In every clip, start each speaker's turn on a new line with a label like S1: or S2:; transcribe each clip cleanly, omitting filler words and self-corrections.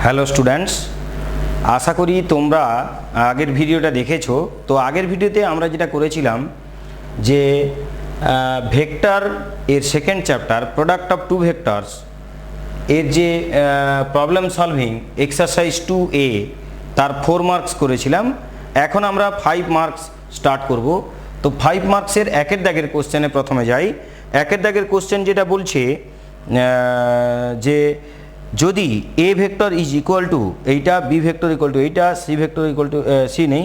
S1: Hello students, আশা করি তোমরা আগের ভিডিওটা দেখেছো। তো আগের ভিডিওতে আমরা যেটা করেছিলাম যে ভেক্টর এর second chapter product of two vectors এর যে প্রবলেম সলভিং এক্সারসাইজ 2A তার 4 মার্কস করেছিলাম। এখন আমরা 5 মার্কস স্টার্ট করব। তো 5 মার্কসের একের দাগের কোশ্চেনে প্রথমে যাই। একের দাগের কোশ্চেন যেটা বলছে যে যদি A vector is equal to এইটা, বি ভেক্টর ইকুয়াল টু এইটা, C vector equal to C নেই,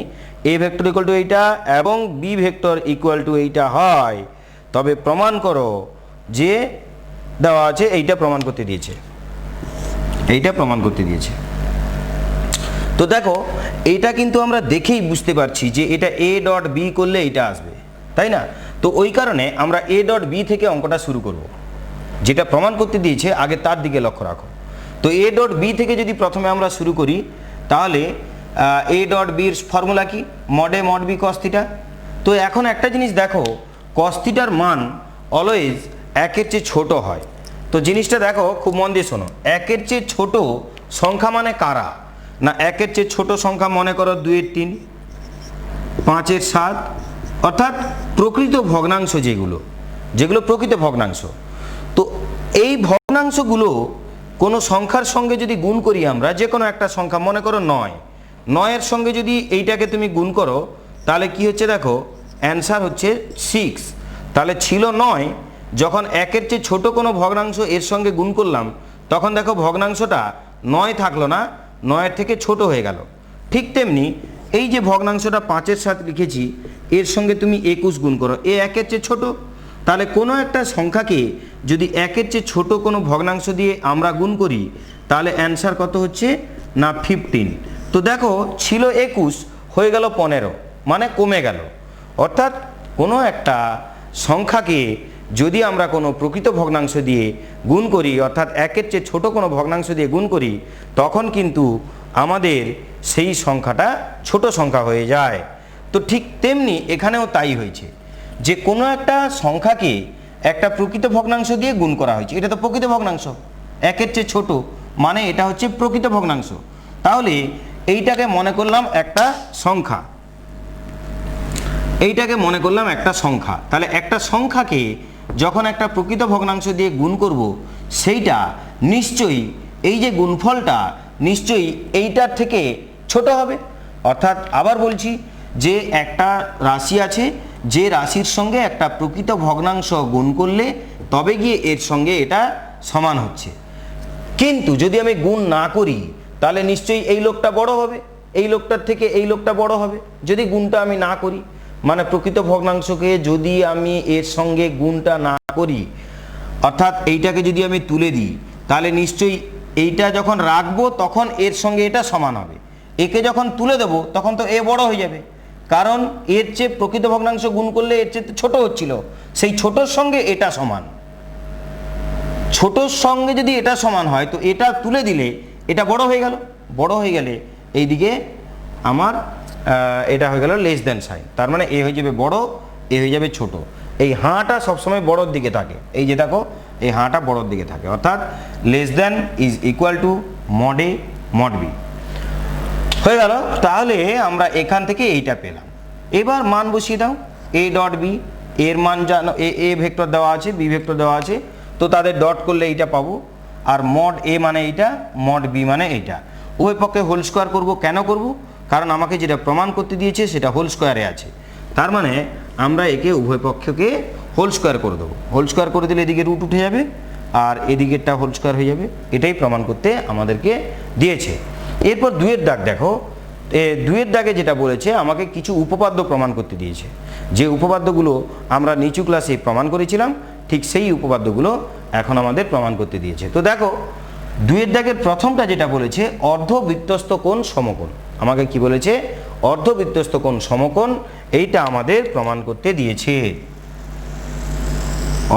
S1: এ ভেক্টর ইকুয়াল টু এইটা এবং বি ভেক্টর ইকুয়াল টু এইটা হয়, তবে প্রমাণ করো যে দেওয়া আছে এইটা প্রমাণ করতে দিয়েছে, এইটা প্রমাণ করতে দিয়েছে। তো দেখো এইটা কিন্তু আমরা দেখেই বুঝতে পারছি যে এটা এ ডট বি করলে এইটা আসবে, তাই না? তো ওই কারণে আমরা এ ডট বি থেকে অঙ্কটা শুরু করব। যেটা প্রমাণ করতে দিয়েছে আগে তার দিকে লক্ষ্য রাখো। তো এ ডট বি থেকে যদি প্রথমে আমরা শুরু করি তাহলে এ ডট বির ফর্মুলা কি? Mod A mod B cos theta. তো এখন একটা জিনিস দেখো, কস থিটার মান অলওয়েজ একের চেয়ে ছোট হয়। তো জিনিসটা দেখো, খুব মন দিয়ে শোনো। একের চেয়ে ছোট সংখ্যা মানে কারা? না, একের চেয়ে ছোট সংখ্যা মনে করো 2-এর 3, 5-এর 7, অর্থাৎ প্রকৃত ভগ্নাংশ যেগুলো প্রকৃত ভগ্নাংশ। তো এই ভগ্নাংশগুলো কোনো সংখ্যার সঙ্গে যদি গুণ করি আমরা, যে কোনো একটা সংখ্যা মনে করো 9, 9-এর সঙ্গে যদি এইটাকে তুমি গুণ করো তাহলে কি হচ্ছে দেখো, অ্যান্সার হচ্ছে 6। তাহলে ছিল 9, যখন একের চেয়ে ছোট কোনো ভগ্নাংশ এর সঙ্গে গুণ করলাম তখন দেখো ভগ্নাংশটা 9 থাকলো না, 9-এর থেকে ছোট হয়ে গেল। ঠিক তেমনি এই যে ভগ্নাংশটা 5-এর 7 লিখেছি, এর সঙ্গে তুমি 21 গুণ করো, এ একের চেয়ে ছোট। তাহলে কোনো একটা সংখ্যাকে যদি একের চেয়ে ছোট কোনো ভগ্নাংশ দিয়ে আমরা গুণ করি তাহলে অ্যান্সার কত হচ্ছে না 15। তো দেখো ছিল 21 হয়ে গেল 15, মানে কমে গেল। অর্থাৎ কোনো একটা সংখ্যাকে যদি আমরা কোনো প্রকৃত ভগ্নাংশ দিয়ে গুণ করি, অর্থাৎ একের চেয়ে ছোট কোনো ভগ্নাংশ দিয়ে গুণ করি, তখন কিন্তু আমাদের সেই সংখ্যাটা ছোট সংখ্যা হয়ে যায়। তো ঠিক তেমনি এখানেও তাই হয়েছে, যে কোনো একটা সংখ্যাকে একটা প্রকৃত ভগ্নাংশ দিয়ে গুণ করা হয়েছে, এটা তো প্রকৃত ভগ্নাংশ, একের চেয়ে ছোট মানে এটা হচ্ছে প্রকৃত ভগ্নাংশ। তাহলে এইটাকে মনে করলাম একটা সংখ্যা, এইটাকে মনে করলাম একটা সংখ্যা। তাহলে একটা সংখ্যাকে যখন একটা প্রকৃত ভগ্নাংশ দিয়ে গুণ করব, সেইটা নিশ্চয়ই এই যে গুণফলটা নিশ্চয়ই এইটার থেকে ছোট হবে। অর্থাৎ আবার বলছি যে একটা রাশি আছে, যে রাশির সঙ্গে একটা প্রকৃত ভগ্নাংশ গুণ করলে তবে গিয়ে এর সঙ্গে এটা সমান হচ্ছে। কিন্তু যদি আমি গুণ না করি তাহলে নিশ্চয়ই এই লোকটা বড় হবে, এই লোকটার থেকে এই লোকটা বড় হবে। যদি গুণটা আমি না করি, মানে প্রকৃত ভগ্নাংশকে যদি আমি এর সঙ্গে গুণটা না করি, অর্থাৎ এইটাকে যদি আমি তুলে দিই তাহলে নিশ্চয়ই এইটা যখন রাখবো তখন এর সঙ্গে এটা সমান হবে। একে যখন তুলে দেবো তখন তো এ বড় হয়ে যাবে, কারণ এর চেয়ে প্রকৃত ভগ্নাংশ গুণ করলে এর চেয়ে ছোট হচ্ছিল, সেই ছোটোর সঙ্গে এটা সমান। ছোটোর সঙ্গে যদি এটা সমান হয় তো এটা তুলে দিলে এটা বড় হয়ে গেল, বড় হয়ে গেলে এইদিকে আমার এটা হয়ে গেল লেস দেন সাইন, তার মানে এ হয়ে যাবে বড়, এ হয়ে যাবে ছোট। এই হাঁটা সবসময় বড়োর দিকে থাকে, এই যে দেখো এই হাঁটা বড়োর দিকে থাকে, অর্থাৎ less than is equal to mod A mod B হয়ে গেল। তাহলে আমরা এখান থেকে এইটা পেলাম। এবার মান বসিয়ে দাও, এ ডট বি এর মান জানো, এ ভেক্টর দেওয়া আছে, বি ভেক্টর দেওয়া আছে, তো তাদের ডট করলে এইটা পাবো। আর মড এ মানে এইটা, মড বি মানে এইটা। উভয় পক্ষে হোল স্কোয়ার করবো। কেন করব? কারণ আমাকে যেটা প্রমাণ করতে দিয়েছে সেটা হোল স্কোয়ারে আছে, তার মানে আমরা একে উভয় পক্ষকে হোল স্কোয়ার করে দেবো। হোল স্কোয়ার করে দিলে এদিকে রুট উঠে যাবে আর এদিকেরটা হোল স্কোয়ার হয়ে যাবে। এটাই প্রমাণ করতে আমাদেরকে দিয়েছে। এরপর 2-এর দাগ দেখো, 2-এর দাগে যেটা বলেছে আমাকে কিছু উপপাদ্য প্রমাণ করতে দিয়েছে। যে উপপাদ্যগুলো আমরা নিচু ক্লাসে প্রমাণ করেছিলাম, ঠিক সেই উপপাদ্যগুলো এখন আমাদের প্রমাণ করতে দিয়েছে। তো দেখো 2-এর দাগের প্রথমটা যেটা বলেছে অর্ধবৃত্তস্থ কোণ সমকোণ। আমাকে কি বলেছে? অর্ধবৃত্তস্থ কোণ সমকোণ, এইটা আমাদের প্রমাণ করতে দিয়েছে।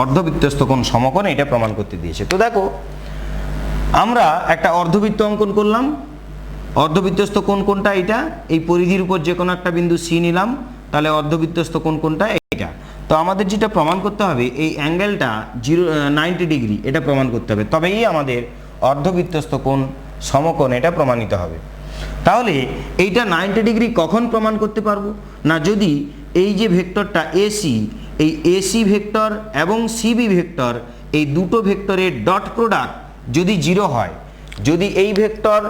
S1: অর্ধবৃত্তস্থ কোণ সমকোণ এটা প্রমাণ করতে দিয়েছে। তো দেখো আমরা একটা অর্ধবৃত্ত অঙ্কন করলাম। অর্ধবৃত্তস্থ কোণ কোনটা? এটা। এই পরিধির উপর যে কোনো একটা বিন্দু সি নিলাম, তাহলে অর্ধবৃত্তস্থ কোণ কোনটা? এটা। তো আমাদের যেটা প্রমাণ করতে হবে এই অ্যাঙ্গেলটা 90 ডিগ্রি, এটা প্রমাণ করতে হবে, তবেই আমাদের অর্ধবৃত্তস্থ কোণ সমকোণ এটা প্রমাণিত হবে। তাহলে এইটা 90 ডিগ্রি কখন প্রমাণ করতে পারবো না, যদি এই যে ভেক্টরটা এসি, এই এসি ভেক্টর এবং সিবি ভেক্টর, এই দুটো ভেক্টরের ডট প্রোডাক্ট যদি 0 হয়, যদি এই ভেক্টর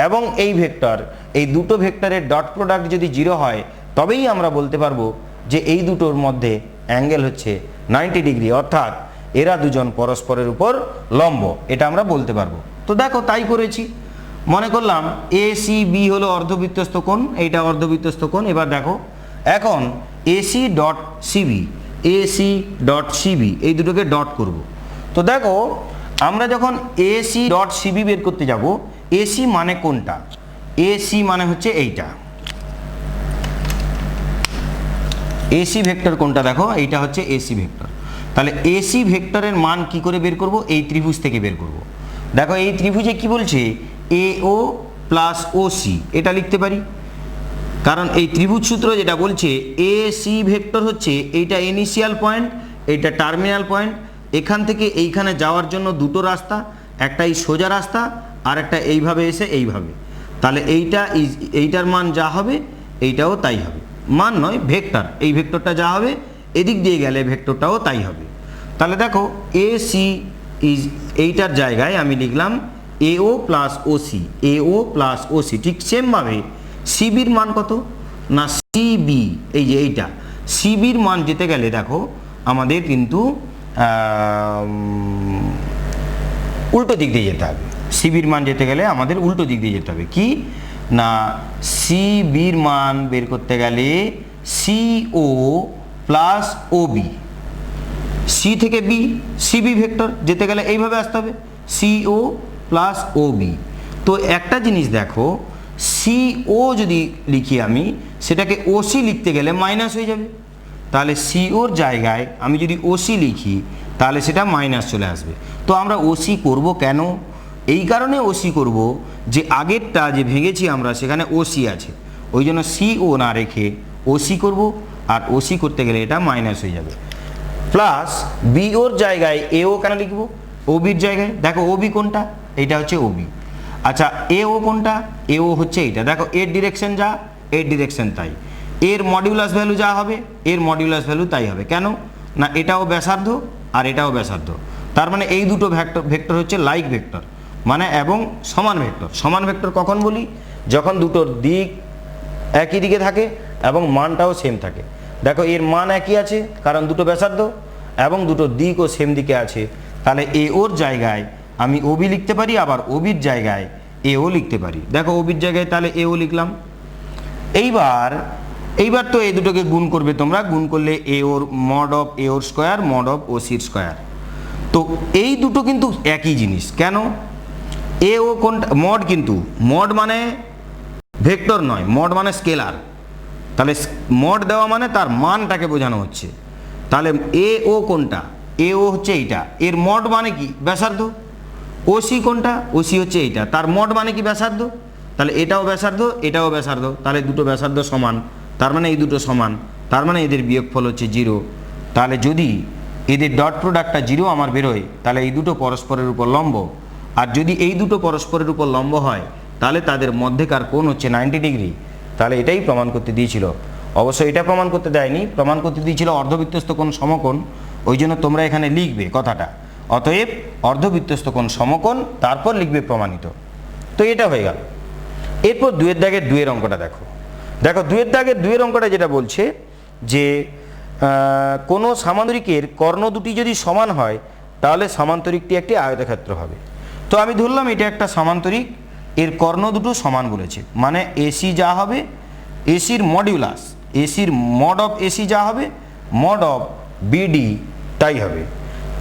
S1: এবং এই ভেক্টর, এই দুটো ভেক্টরের ডট প্রোডাক্ট যদি 0 হয়, তবেই আমরা বলতে পারবো যে এই দুটোর মধ্যে অ্যাঙ্গেল হচ্ছে 90 ডিগ্রি, অর্থাৎ এরা দুজন পরস্পরের উপর লম্ব, এটা আমরা বলতে পারবো। তো দেখো তাই করেছি, মনে করলাম এ সি বি হলো অর্ধবৃত্তস্থ কোণ, এইটা অর্ধবৃত্তস্থ কোণ। এবার দেখো এখন AC dot CB, AC dot CB এই দুটোকে ডট করব। তো দেখো আমরা যখন এসি ডট সিবি বের করতে যাব, এসি মানে কোনটা, এসি মানে হচ্ছে এইটা, এসি ভেক্টর কোনটা দেখো, এইটা হচ্ছে এসি ভেক্টর। তাহলে এসি ভেক্টরের মান কি করে বের করব, এই ত্রিভুজ থেকে বের করব। দেখো এই ত্রিভুজে কি বলছে, এও প্লাস ওসি, এটা লিখতে পারি, কারণ এই ত্রিভুজ সূত্র যেটা বলছে এসি ভেক্টর হচ্ছে এইটা ইনিশিয়াল পয়েন্ট, এইটা টার্মিনাল পয়েন্ট, এখান থেকে এইখানে যাওয়ার জন্য দুটো রাস্তা, একটা এই সোজা রাস্তা আর একটা এইভাবে এসে এইভাবে। তাহলে এইটার মান যা হবে এইটাও তাই হবে, মান নয় ভেক্টর, এই ভেক্টরটা যা হবে এদিক দিয়ে গেলে ভেক্টরটাও তাই হবে। তাহলে দেখো এসি ইজ, এইটার জায়গায় আমি লিখলাম এও প্লাস ওসি, এও প্লাস ওসি। ঠিক সেমভাবে সিবির মান কত না, সিবি এই যে এইটা, সিবির মান যেতে গেলে দেখো আমাদের কিন্তু উল্টো দিক দিয়ে যেতে হবে, সিবির মান যেতে গেলে আমাদের উল্টো দিক দিয়ে যেতে হবে। কি না, সিবির মান বের করতে গেলে সিও প্লাস ওবি, সি থেকে বি, সিবি ভেক্টর যেতে গেলে এইভাবে আসতে হবে, সিও প্লাস ওবি। তো একটা জিনিস দেখো, সিও যদি লিখি আমি, সেটাকে ওসি লিখতে গেলে মাইনাস হয়ে যাবে, তাহলে সিওর জায়গায় আমি যদি ওসি লিখি তাহলে সেটা মাইনাস চলে আসবে। তো আমরা ওসি করব কেন, এই কারণে ওসি করব যে আগেরটা যে ভেঙেছি আমরা সেখানে ওসি আছে, ওই জন্য সিও না রেখে ওসি করব, আর ওসি করতে গেলে এটা মাইনাস হয়ে যাবে। প্লাস বিওর জায়গায় এও কেন লিখব, ওবির জায়গায়, দেখো ওবি কোনটা, এইটা হচ্ছে ওবি। আচ্ছা এও কোনটা, এও হচ্ছে এইটা, দেখো এর ডিরেকশন যা এর ডিরেকশন তাই, এর মডিউলাস ভ্যালু যা হবে এর মডিউলাস ভ্যালু তাই হবে। কেন না, এটাও ব্যাসার্ধ আর এটাও ব্যাসার্ধ, তার মানে এই দুটো ভেক্টর হচ্ছে লাইক ভেক্টর, মানে এবং সমান ভেক্টর। সমান ভেক্টর কখন বলি, যখন দুটোর দিক একই দিকে থাকে এবং মানটাও সেম থাকে। দেখো এর মান একই আছে কারণ দুটো ব্যাসার্ধ এবং দুটো দিকও সেম দিকে আছে, তাহলে এ ওর জায়গায় আমি ওবি লিখতে পারি, আবার ওবির জায়গায় এও লিখতে পারি। দেখো ওবির জায়গায় তাহলে এও লিখলাম। এইবার তো এই দুটোকে গুণ করবে তোমরা, গুণ করলে এ ওর মড অফ এ ওর স্কোয়ার মড অফ ওসির স্কোয়ার। তো এই দুটো কিন্তু একই জিনিস, কেন, এ ও কোনটা মড, কিন্তু মড মানে ভেক্টর নয়, মড মানে স্কেলার, তাহলে মড দেওয়া মানে তার মানটাকে বোঝানো হচ্ছে। তাহলে এ ও কোনটা, এ ও হচ্ছে এইটা, এর মড মানে কি ব্যাসার্ধ। ওসি কোনটা, ওসি হচ্ছে এইটা, তার মড মানে কি ব্যাসার্ধ, তাহলে এটাও ব্যাসার্ধ এটাও ব্যাসার্ধ, তাহলে দুটো ব্যাসার্ধ সমান, তার মানে এই দুটো সমান, তার মানে এদের বিয়োগফল হচ্ছে 0। তাহলে যদি এদের ডট প্রোডাক্টটা 0 আমার বেরোয়, তাহলে এই দুটো পরস্পরের উপর লম্ব, আর যদি এই দুটো পরস্পরের উপর লম্ব হয় তাহলে তাদের মধ্যেকার কোণ হচ্ছে 90 ডিগ্রি। তাহলে এটাই প্রমাণ করতে দিয়েছিল, অবশ্যই এটা প্রমাণ করতে দেয়নি, প্রমাণ করতে দিয়েছিল অর্ধবৃত্তস্থ কোণ সমকোণ, ওই জন্য তোমরা এখানে লিখবে কথাটা, অতএব অর্ধবৃত্তস্থ কোণ সমকোণ, তারপর লিখবে প্রমাণিত। তো এটা হয়ে গেল। এরপর 2-এর দাগের 2-এর অঙ্কটা দেখো। দেখো 2-এর দাগের 2-এর অঙ্কটা যেটা বলছে যে কোনো সামান্তরিকের কর্ণ দুটি যদি সমান হয় তাহলে সামান্তরিকটি একটি আয়তক্ষেত্র হবে। তো আমি ধরলাম এটা একটা সামান্তরিক, এর কর্ণ দুটো সমান বলেছে, মানে এসি যা হবে এসির মডিউলাস, এসির মড অফ এসি যা হবে মড অফ বিডি তাই হবে।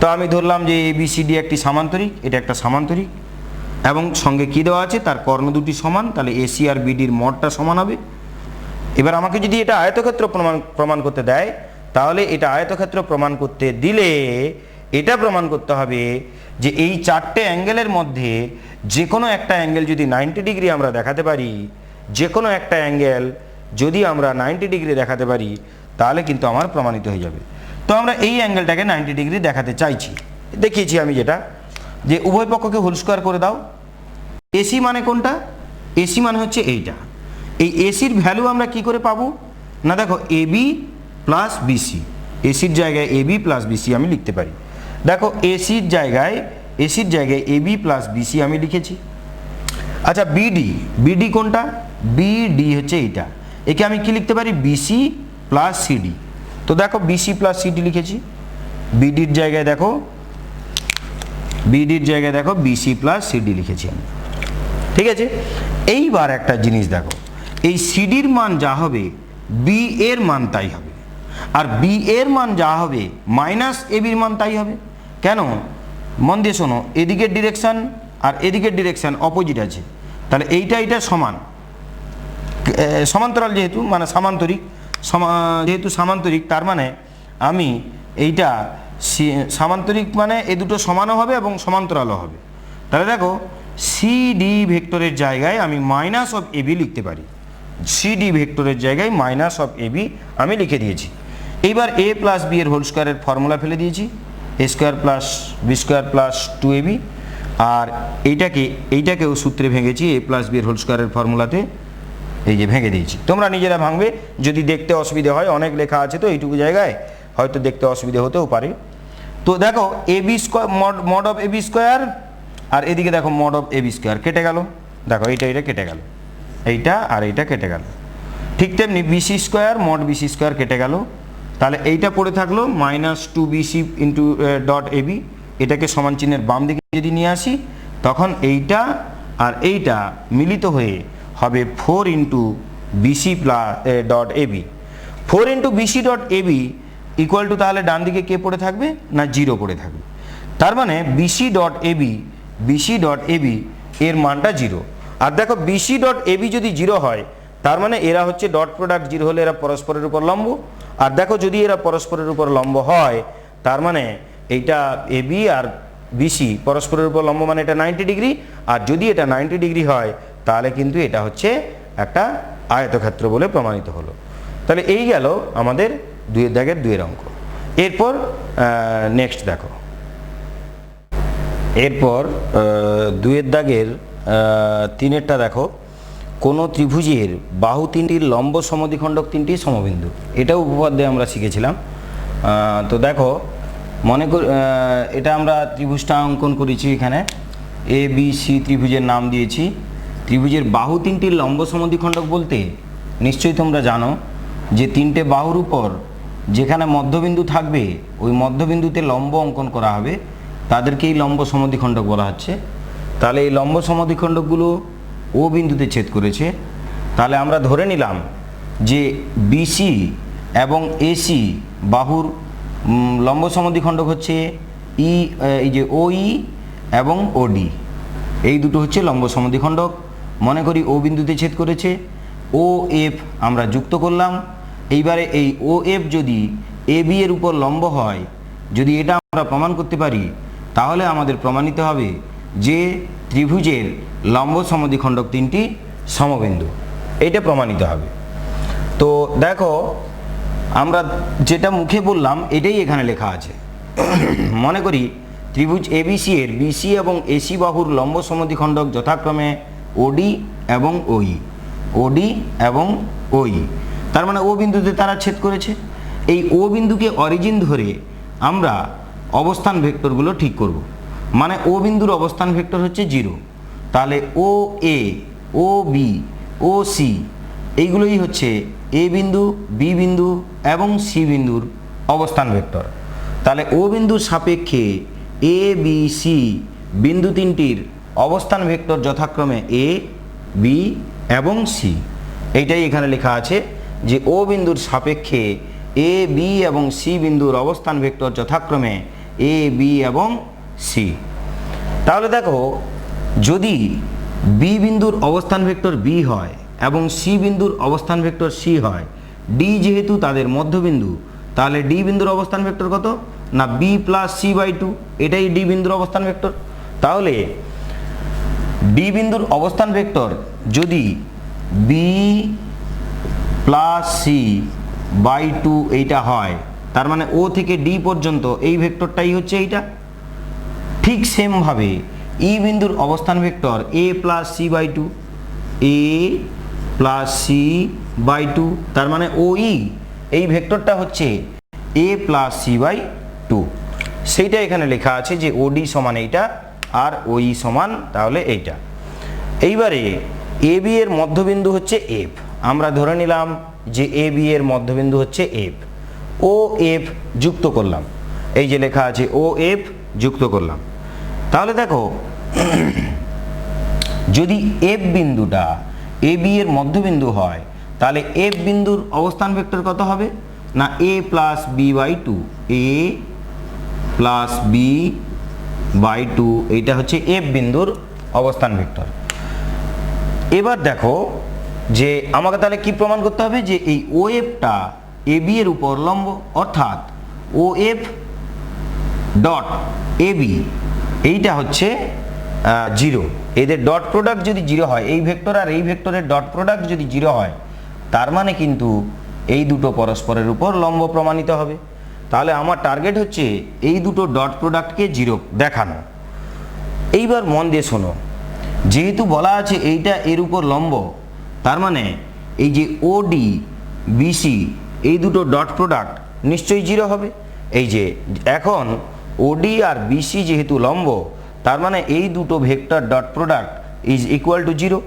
S1: তো আমি ধরলাম যে এবিসিডি একটি সামান্তরিক, এটা একটা সামান্তরিক এবং সঙ্গে কী দেওয়া আছে, তার কর্ণ দুটি সমান, তাহলে এসি আর বিডির মডটা সমান হবে। এবার আমাকে যদি এটা আয়তক্ষেত্র প্রমাণ করতে দেয়, তাহলে এটা আয়তক্ষেত্র প্রমাণ করতে দিলে এটা প্রমাণ করতে হবে যে এই চারটে অ্যাঙ্গেলের মধ্যে যে কোনো একটা অ্যাঙ্গেল যদি 90 ডিগ্রি আমরা দেখাতে পারি, যে কোনো একটা অ্যাঙ্গেল যদি আমরা 90 ডিগ্রি দেখাতে পারি তাহলে কিন্তু আমার প্রমাণিত হয়ে যাবে। তো আমরা এই অ্যাঙ্গেলটাকে 90 ডিগ্রি দেখাতে চাইছি, দেখিয়েছি আমি যেটা, যে উভয় পক্ষকে হোল স্কোয়ার করে দাও, এসি মানে কোনটা? এসি মানে হচ্ছে এইটা। এই এসির ভ্যালু আমরা কি করে পাবো? না দেখো, এবি প্লাস বিসি, এসির জায়গায় এবি প্লাস বিসি আমি লিখতে পারি। দেখো এসির জায়গায় এবি প্লাস বিসি আমি লিখেছি। আচ্ছা বিডি, বিডি কোনটা? বিডি হচ্ছে এইটা, একে আমি কি লিখতে পারি? BC plus CD. তো দেখো বিসি প্লাস সিডি লিখেছি। বিডির জায়গায় দেখো বিসি প্লাস সিডি লিখেছি আমি, ঠিক আছে। এইবার একটা জিনিস দেখো, এই সিডির মান যা হবে বি এর মান তাই হবে, আর বি এর মান যা হবে মাইনাস এবির মান তাই হবে। কেন? মন দিয়ে শোনো, এদিকের ডিরেকশন আর এদিকের ডিরেকশন অপোজিট আছে, তাহলে এইটা সমান, সমান্তরাল যেহেতু, মানে সামান্তরিক, যেহেতু সামান্তরিক, তার মানে আমি এইটা সামান্তরিক মানে এ দুটো সমানও হবে এবং সমান্তরালও হবে। তাহলে দেখো সিডি ভেক্টরের জায়গায় আমি মাইনাস অফ এবি লিখতে পারি, সিডি ভেক্টরের জায়গায় মাইনাস অফ এবি আমি লিখে দিয়েছি। এইবার এ প্লাস বি এর হোল স্কোয়ারের ফর্মুলা ফেলে দিয়েছি, A square plus B square plus 2ab, আর এইটাকেও সূত্রে ভেঙেছি এ প্লাস বি এর হোল স্কোয়ারের ফর্মুলাতে, এই যে ভেঙে দিয়েছি। তোমরা নিজেরা ভাঙবে, যদি দেখতে অসুবিধে হয়, অনেক লেখা আছে তো এইটুকু জায়গায় হয়তো দেখতে অসুবিধে হতেও পারে। তো দেখো AB square mod of AB square, আর এদিকে দেখো মড অফ এবি স্কোয়ার কেটে গেল, দেখো এইটা কেটে গেল, এইটা আর এইটা কেটে গেল। ঠিক তেমনি BC square mod BC square কেটে গেল, তাহলে এইটা পড়ে থাকলো minus 2bc into dot AB. এটাকে সমান চিহ্নের বাম দিকে যদি নিয়ে আসি, তখন এইটা আর এইটা মিলিত হয়ে হবে 4 into BC plus dot AB. 4 into BC dot AB equal to, তাহলে ডান দিকে কে পড়ে থাকবে? না 0 পড়ে থাকবে। তার মানে বিসি ডট এবি এর মানটা 0। আর দেখো বিসি ডট এবি যদি 0 হয়, তার মানে এরা হচ্ছে ডট প্রোডাক্ট 0 হলে এরা পরস্পরের উপর লম্ব। আর দেখো যদি এরা পরস্পরের উপর লম্ব হয়, তার মানে এইটা এবি আর বিসি পরস্পরের উপর লম্ব, মানে এটা 90 ডিগ্রি। আর যদি এটা 90 ডিগ্রি হয়, তাহলে কিন্তু এটা হচ্ছে একটা আয়তক্ষেত্র বলে প্রমাণিত হলো। তাহলে এই গেল আমাদের 2 দাগের 2 অঙ্ক। এরপর নেক্সট দেখো, এরপর 2 দাগের 3-এরটা দেখো, কোনো ত্রিভুজের বাহু 3টির লম্ব সমদ্বিখণ্ডক 3টি সমবিন্দু, এটাও উপপাদ্যে আমরা শিখেছিলাম। তো দেখো মনে করি এটা আমরা ত্রিভুজটা অঙ্কন করেছি, এখানে এ বি সি ত্রিভুজের নাম দিয়েছি। ত্রিভুজের বাহু 3টির লম্ব সমদ্বিখণ্ডক বলতে নিশ্চয়ই তোমরা জানো যে 3টে বাহুর উপর যেখানে মধ্যবিন্দু থাকবে, ওই মধ্যবিন্দুতে লম্ব অঙ্কন করা হবে, তাদেরকেই লম্ব সমদ্বিখণ্ডক বলা হচ্ছে। তাহলে এই লম্ব সমদ্বিখণ্ডকগুলো ও বিন্দুতে ছেদ করেছে, তাহলে আমরা ধরে নিলাম যে বিসি এবং এসি বাহুর লম্ব সমদ্বিখণ্ডক হচ্ছে এই যে ওই এবং ওডি, এই দুটো হচ্ছে লম্ব সমদ্বিখণ্ডক। মনে করি ও বিন্দুতে ছেদ করেছে, ও এফ আমরা যুক্ত করলাম। এইবারে এই ও এফ যদি এ বি এর উপর লম্ব হয়, যদি এটা আমরা প্রমাণ করতে পারি, তাহলে আমাদের প্রমাণিত হবে যে ত্রিভুজের লম্ব সমদ্বিখণ্ডক 3টি সমবিন্দু, এইটা প্রমাণিত হবে। তো দেখো আমরা যেটা মুখে বললাম এটাই এখানে লেখা আছে। মনে করি ত্রিভুজ এবিসি এর বিসি এবং এসি বাহুর লম্ব সমদ্বিখণ্ডক যথাক্রমে ওডি এবং ওই, ওডি এবং ওই, তার মানে ও বিন্দুতে তারা ছেদ করেছে। এই ও বিন্দুকে অরিজিন ধরে আমরা অবস্থান ভেক্টরগুলো ঠিক করব। মানে ও বিন্দুর অবস্থান ভেক্টর হচ্ছে 0, তাহলে ও এ, ও বি, ও সি এইগুলোই হচ্ছে এ বিন্দু, বি বিন্দু এবং সি বিন্দুর অবস্থান ভেক্টর। তাহলে ও বিন্দুর সাপেক্ষে এ বি সি বিন্দু 3টির অবস্থান ভেক্টর যথাক্রমে এ, বি এবং সি। এইটাই এখানে লেখা আছে যে ও বিন্দুর সাপেক্ষে এ, বি এবং সি বিন্দুর অবস্থান ভেক্টর যথাক্রমে এ, বি এবং সি। তাহলে দেখো যদি বি বিন্দুর অবস্থান ভেক্টর বি হয় এবং সি বিন্দুর অবস্থান ভেক্টর সি হয়, ডি যেহেতু তাদের মধ্যবিন্দু, তাহলে ডি বিন্দুর অবস্থান ভেক্টর কত? না বি প্লাস সি বাই 2, এটাই ডি বিন্দুর অবস্থান ভেক্টর। তাহলে ডি বিন্দুর অবস্থান ভেক্টর যদি বি প্লাস সি বাই 2 এইটা হয়, তার মানে ও থেকে ডি পর্যন্ত এই ভেক্টরটাই হচ্ছে এইটা। ঠিক সেমভাবে ই বিন্দুর অবস্থান vector A plus C by two, A plus C by two, তার মানে ও ই এই ভেক্টরটা হচ্ছে A plus C by two. সেইটা এখানে লেখা আছে যে ওডি সমান এইটা আর ওই সমান তাহলে এইটা। এইবারে এ বি এর মধ্যবিন্দু হচ্ছে এফ, আমরা ধরে নিলাম যে এ বি এর মধ্যবিন্দু হচ্ছে এফ, ও এফ যুক্ত করলাম, এই যে লেখা আছে ও এফ যুক্ত করলাম। তাহলে দেখো যদি এফ বিন্দুটা এ বি এর মধ্যবিন্দু হয় তাহলে এফ বিন্দুর অবস্থান ভেক্টর কত হবে না A plus B by two, A plus B by two, এইটা হচ্ছে এফ বিন্দুর অবস্থান ভেক্টর। এবার দেখো যে আমাকে তাহলে কি প্রমাণ করতে হবে যে এই ও এফটা এ বি এর উপর লম্ব, অর্থাৎ ও এফ ডট এ বি এইটা হচ্ছে জিরো। এদের ডট প্রোডাক্ট যদি জিরো হয়, এই ভেক্টর আর এই ভেক্টরের ডট প্রোডাক্ট যদি জিরো হয়, তার মানে কিন্তু এই দুটো পরস্পরের উপর লম্ব প্রমাণিত হবে। তাহলে আমার টার্গেট হচ্ছে এই দুটো ডট প্রোডাক্টকে জিরো দেখানো। এইবার মন দিয়ে শোনো, যেহেতু বলা আছে এইটা এর উপর লম্ব, তার মানে এই যে ওডি বিসি এই দুটো ডট প্রোডাক্ট নিশ্চয়ই জিরো হবে। এই যে এখন ওডি আর বিসি যেহেতু লম্ব, তার মানে এই দুটো vector dot product is equal to zero.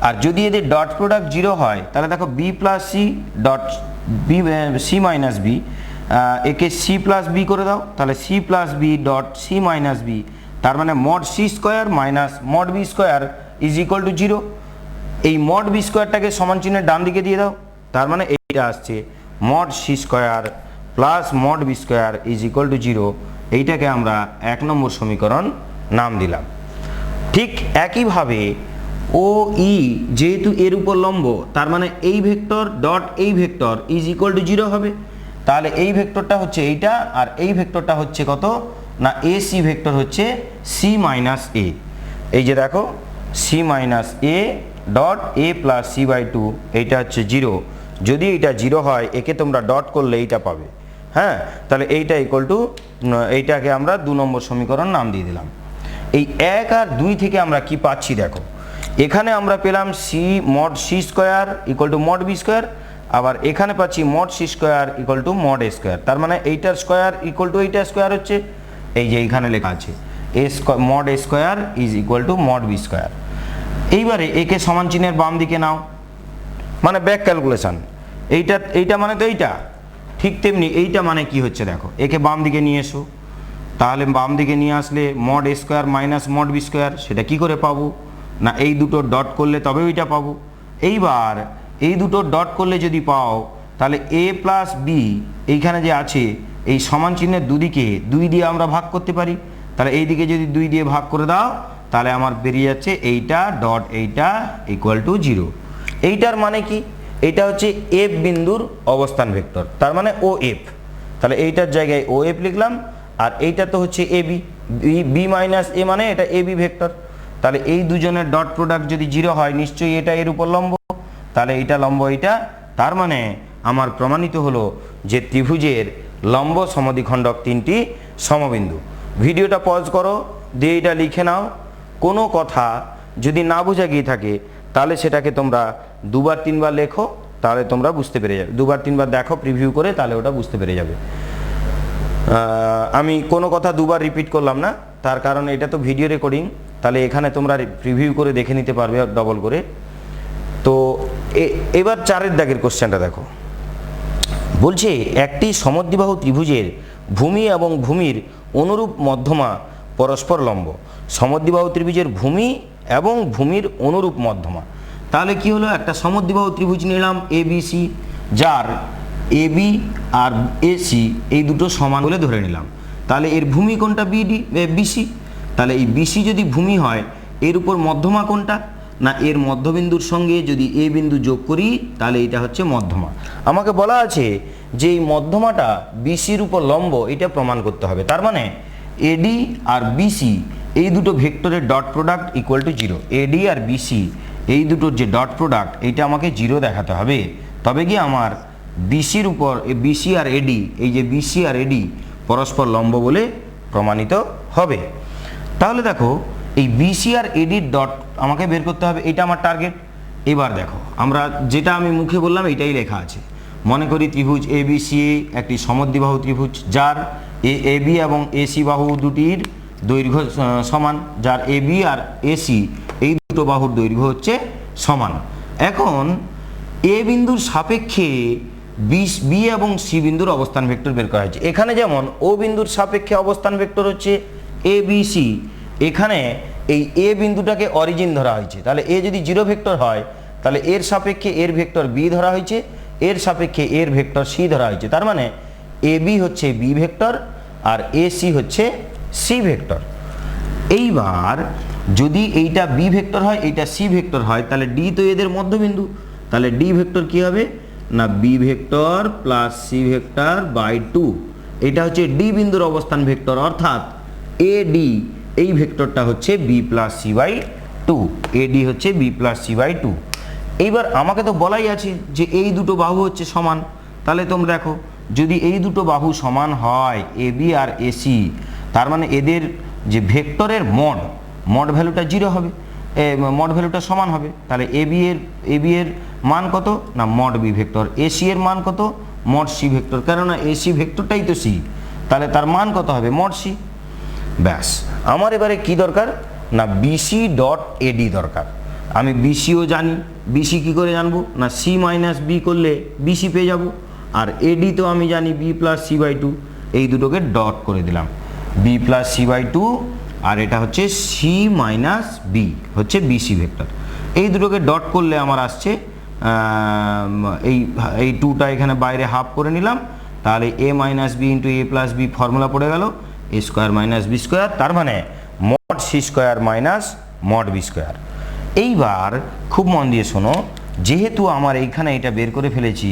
S1: আর যদি এদের ডট প্রোডাক্ট জিরো হয় তাহলে দেখো B plus C dot B, C minus B, একে সি প্লাস বি করে দাও, তাহলে C plus B dot C minus B, তার মানে mod C square minus mod B square is equal to zero. এই মড বি স্কোয়ারটাকে সমান চিহ্নের ডান দিকে দিয়ে দাও, তার মানে এইটা আসছে mod C square plus mod B square is equal to zero. এইটাকে আমরা 1 নম্বর সমীকরণ নাম দিলাম। ঠিক একইভাবে ও ই যেহেতু এর উপর লম্ব, তার মানে এই ভেক্টর ডট এই vector is equal to zero হবে। তাহলে এই ভেক্টরটা হচ্ছে এইটা আর এই ভেক্টরটা হচ্ছে কত না এ সি ভেক্টর হচ্ছে সি মাইনাস এ। এই যে দেখো C minus A dot A plus C by two, এইটা হচ্ছে জিরো। যদি এইটা জিরো হয় একে তোমরা ডট করলে এইটা পাবে। হ্যাঁ, তাহলে এইটা ইকুয়াল টু, এইটাকে আমরা 2 নম্বর সমীকরণ নাম দিয়ে দিলাম। এই 1 আর 2 থেকে আমরা কি পাচ্ছি দেখো, এখানে আমরা পেলাম C mod C square equal to mod B square, আবার এখানে পাচ্ছি mod C square equal to mod A square, তার মানে এইটার স্কোয়ার ইকুয়াল টু এইটার স্কোয়ার হচ্ছে, এই যে এইখানে লেখা আছে A mod A square is equal to mod B square. এইবারে একে সমান চিহ্নের বাম দিকে নাও, মানে ব্যাক ক্যালকুলেশন, এইটা মানে তো এইটা, ঠিক তেমনি এইটা মানে কি হচ্ছে দেখো, একে বাম দিকে নিয়ে এসো, তাহলে বাম দিকে নিয়ে আসলে mod A square minus mod B square, সেটা কি করে পাবো না এই দুটো ডট করলে তবে ওইটা পাবো। এইবার এই দুটো ডট করলে যদি পাও তাহলে এ প্লাস বি এইখানে যে আছে এই সমান চিহ্নের দুদিকে 2 দিয়ে আমরা ভাগ করতে পারি, তাহলে এই দিকে যদি 2 দিয়ে ভাগ করে দাও তাহলে আমার বেরিয়ে যাচ্ছে এইটা ডট এইটা ইকুয়াল টু জিরো। এইটার মানে কি, এইটা হচ্ছে এফ বিন্দুর অবস্থান ভেক্টর, তার মানে ও এফ, তাহলে এইটার জায়গায় ও এফ লিখলাম। আর এইটা তো হচ্ছে এ বি, বি মাইনাস এ মানে এটা এ বি ভেক্টর, তাহলে এই দুজনের ডট প্রোডাক্ট যদি জিরো হয় নিশ্চয়ই এটা এর উপর লম্ব, তাহলে এইটা লম্ব এইটা, তার মানে আমার প্রমাণিত হলো যে ত্রিভুজের লম্ব সমদ্বিখণ্ডক 3টি সমবিন্দু। ভিডিওটা পজ করো, দিয়ে এটা লিখে নাও। কোনো কথা যদি না বোঝা গিয়ে থাকে তাহলে সেটাকে তোমরা 2বার 3বার লেখো, তাহলে তোমরা বুঝতে পেরে যাবে। 2বার 3বার দেখো প্রিভিউ করে, তাহলে ওটা বুঝতে পেরে যাবে। আমি কোনো কথা 2বার রিপিট করলাম না, তার কারণ এটা তো ভিডিও রেকর্ডিং, তাহলে এখানে তোমরা প্রিভিউ করে দেখে নিতে পারবে ডবল করে। তো এবার 4 দাগের কোশ্চেনটা দেখো, বলছে একটি সমদ্বিবাহু ত্রিভুজের ভূমি এবং ভূমির অনুরূপ মধ্যমা পরস্পর লম্ব। সমদ্বিবাহু ত্রিভুজের ভূমি এবং ভূমির অনুরূপ মধ্যমা, তাহলে কি হলো, একটা সমদ্বিবাহু ত্রিভুজ নিলাম এবিসি, যার এবি আর এসি এই দুটো সমান বলে ধরে নিলাম। তাহলে এর ভূমি কোনটা, বিসি, তাহলে এই বিসি যদি ভূমি হয় এর উপর মধ্যমা কোনটা না এর মধ্যবিন্দুর সঙ্গে যদি এ বিন্দু যোগ করি তাহলে এটা হচ্ছে মধ্যমা। আমাকে বলা আছে যে এই মধ্যমাটা বিসির উপর লম্ব, এটা প্রমাণ করতে হবে। তার মানে এডি আর বিসি এই দুটো ভেক্টরের dot product equal to zero. AD আর বিসি এই দুটোর যে ডট প্রোডাক্ট এইটা আমাকে জিরো দেখাতে হবে, তবে কি আমার বিসির উপর বিসি আর এডি, এই যে বিসি আর এডি পরস্পর লম্ব বলে প্রমাণিত হবে। তাহলে দেখো এই বিসি আর এডির ডট আমাকে বের করতে হবে, এটা আমার টার্গেট। এবার দেখো আমরা যেটা আমি মুখে বললাম এটাই লেখা আছে। মনে করি ত্রিভুজ এ বি সি একটি সমদ্বিবাহু ত্রিভুজ, যার এ বি এবং এসি বাহু দুটির দৈর্ঘ্য সমান, যার এ বি আর এসি এই দুটো বাহুর দৈর্ঘ্য হচ্ছে সমান। এখন এ বিন্দুর সাপেক্ষে বি এবং সি বিন্দুর অবস্থান ভেক্টর বের করা হয়েছে। এখানে যেমন ও বিন্দুর সাপেক্ষে অবস্থান ভেক্টর হচ্ছে এ বি সি, এখানে এই এ বিন্দুটাকে অরিজিন ধরা হয়েছে। তাহলে এ যদি জিরো ভেক্টর হয় তাহলে এর সাপেক্ষে এর ভেক্টর বি ধরা হয়েছে, এর সাপেক্ষে এর ভেক্টর সি ধরা হয়েছে। তার মানে এ বি হচ্ছে বি ভেক্টর আর এ সি হচ্ছে সি ভেক্টর। এইবার যদি এইটা বি ভেক্টর হয় এইটা সি ভেক্টর হয় তাহলে ডি তো এদের মধ্যবিন্দু, তাহলে ডি ভেক্টর কি হবে না B vector plus C vector by 2। এটা হচ্ছে ডি বিন্দুর অবস্থান ভেক্টর, অর্থাৎ এ ডি এই ভেক্টরটা হচ্ছে বি প্লাস সি বাই 2, এডি হচ্ছে বি প্লাস সি বাই 2। এইবার আমাকে তো বলাই আছে যে এই দুটো বাহু হচ্ছে সমান, তাহলে তোমরা দেখো যদি এই দুটো বাহু সমান হয় এ বি আর এসি, তার মানে এদের যে ভেক্টরের মড ভ্যালুটা 0 হবে, মড ভ্যালুটা সমান হবে। তাহলে এ বি এর মান কত না মড বি ভেক্টর, এসি এর মান কত মড সি ভেক্টর, কেননা এসি ভেক্টরটাই তো সি, তাহলে তার মান কত হবে মড সি। ব্যাস, আমার এবারে কি দরকার না বিসি ডট এডি দরকার। আমি বিসিও জানি, বিসি কি করে জানবো না সি মাইনাস বি করলে বিসি পেয়ে যাব, আর এডি তো আমি জানি বি প্লাস সি বাই 2, এই দুটোকে ডট করে দিলাম বি প্লাস সি বাই 2, আর এটা হচ্ছে সি মাইনাস বি হচ্ছে বিসি ভেক্টর। এই দুটোকে ডট করলে আমার আসছে এই 2টা এখানে বাইরে হাফ করে নিলাম, তাহলে A minus B into A plus B formula পড়ে গেল A square minus B square, তার মানে mod C square minus mod B square. এইবার খুব মন দিয়ে শোনো, যেহেতু আমার এইখানে এটা বের করে ফেলেছি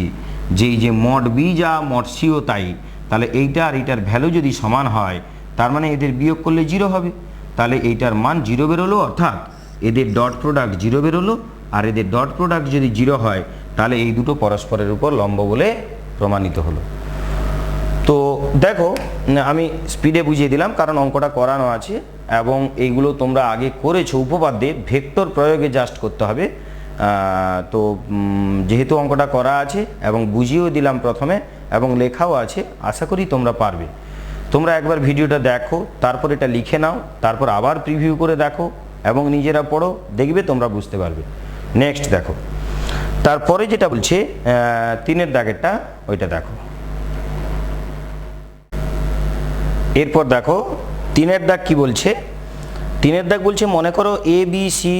S1: যে এই যে মড বি যা মড সিও তাই, তাহলে এইটা আর এইটার ভ্যালু যদি সমান হয় তার মানে এদের বিয়োগ করলে 0 হবে, তাহলে এইটার মান 0 বেরোলো, অর্থাৎ এদের ডট প্রোডাক্ট 0 বেরোলো। আর এদের ডট প্রোডাক্ট যদি 0 হয় তাহলে এই দুটো পরস্পরের উপর লম্ব বলে প্রমাণিত হলো। তো দেখো আমি স্পিডে বুঝিয়ে দিলাম কারণ অঙ্কটা করানো আছে এবং এইগুলো তোমরা আগে করেছো, উপপাদ্যে ভেক্টর প্রয়োগে জাস্ট করতে হবে। তো যেহেতু অঙ্কটা করা আছে এবং বুঝিয়েও দিলাম প্রথমে এবং লেখাও আছে, আশা করি তোমরা পারবে। তোমরা একবার ভিডিওটা দেখো, তারপর এটা লিখে নাও, তারপর আবার প্রিভিউ করে দেখো এবং নিজেরা পড়ো, দেখবে তোমরা বুঝতে পারবে। নেক্সট দেখো, তারপরে যেটা বলছে 3-এর দাগেরটা ওইটা দেখো। এরপর দেখো 3-এর দাগ কি বলছে। 3-এর দাগ বলছে মনে করো এ বি সি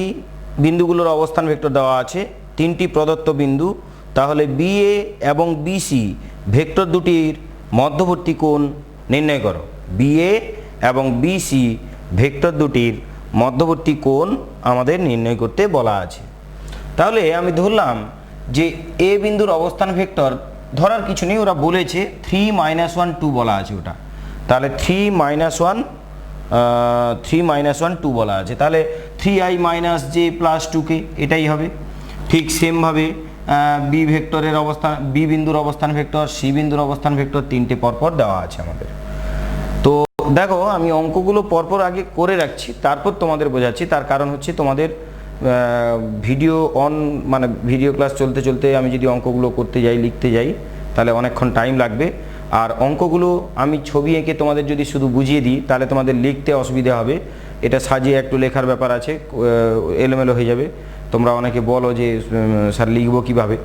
S1: বিন্দুগুলোর অবস্থান ভেক্টর দেওয়া আছে, 3টি প্রদত্ত বিন্দু, তাহলে বি এ এবং বিসি ভেক্টর দুটির মধ্যবর্তী কোণ নির্ণয় করো। বি এ এবং বিসি ভেক্টর দুটির মধ্যবর্তী কোণ আমাদের নির্ণয় করতে বলা আছে। তাহলে আমি ধরলাম যে এ বিন্দুর অবস্থান ভেক্টর ধরার কিছু নেই, ওরা বলেছে 3 - 1 2 বলা আছে ওটা, তাহলে 3 - 1 2 বলা আছে, তাহলে 3i minus J plus 2k এটাই হবে। ঠিক সেমভাবে বি ভেক্টরের অবস্থান, বি বিন্দুর অবস্থান ভেক্টর, সি বিন্দুর অবস্থান ভেক্টর 3টে পরপর দেওয়া আছে আমাদের। তো দেখো আমি অঙ্কগুলো পরপর আগে করে রাখছি, তারপর তোমাদের বোঝাচ্ছি। তার কারণ হচ্ছে তোমাদের ভিডিও মানে ভিডিও ক্লাস চলতে চলতে আমি যদি অঙ্কগুলো করতে যাই, লিখতে যাই, তাহলে অনেকক্ষণ টাইম লাগবে। আর অঙ্কগুলো আমি ছবি এঁকে তোমাদের যদি শুধু বুঝিয়ে দিই তাহলে তোমাদের লিখতে অসুবিধা হবে, এটা সাজিয়ে একটু লেখার ব্যাপার আছে, এলোমেলো হয়ে যাবে। তোমরা অনেকে বলো যে স্যার লিখবো কীভাবে,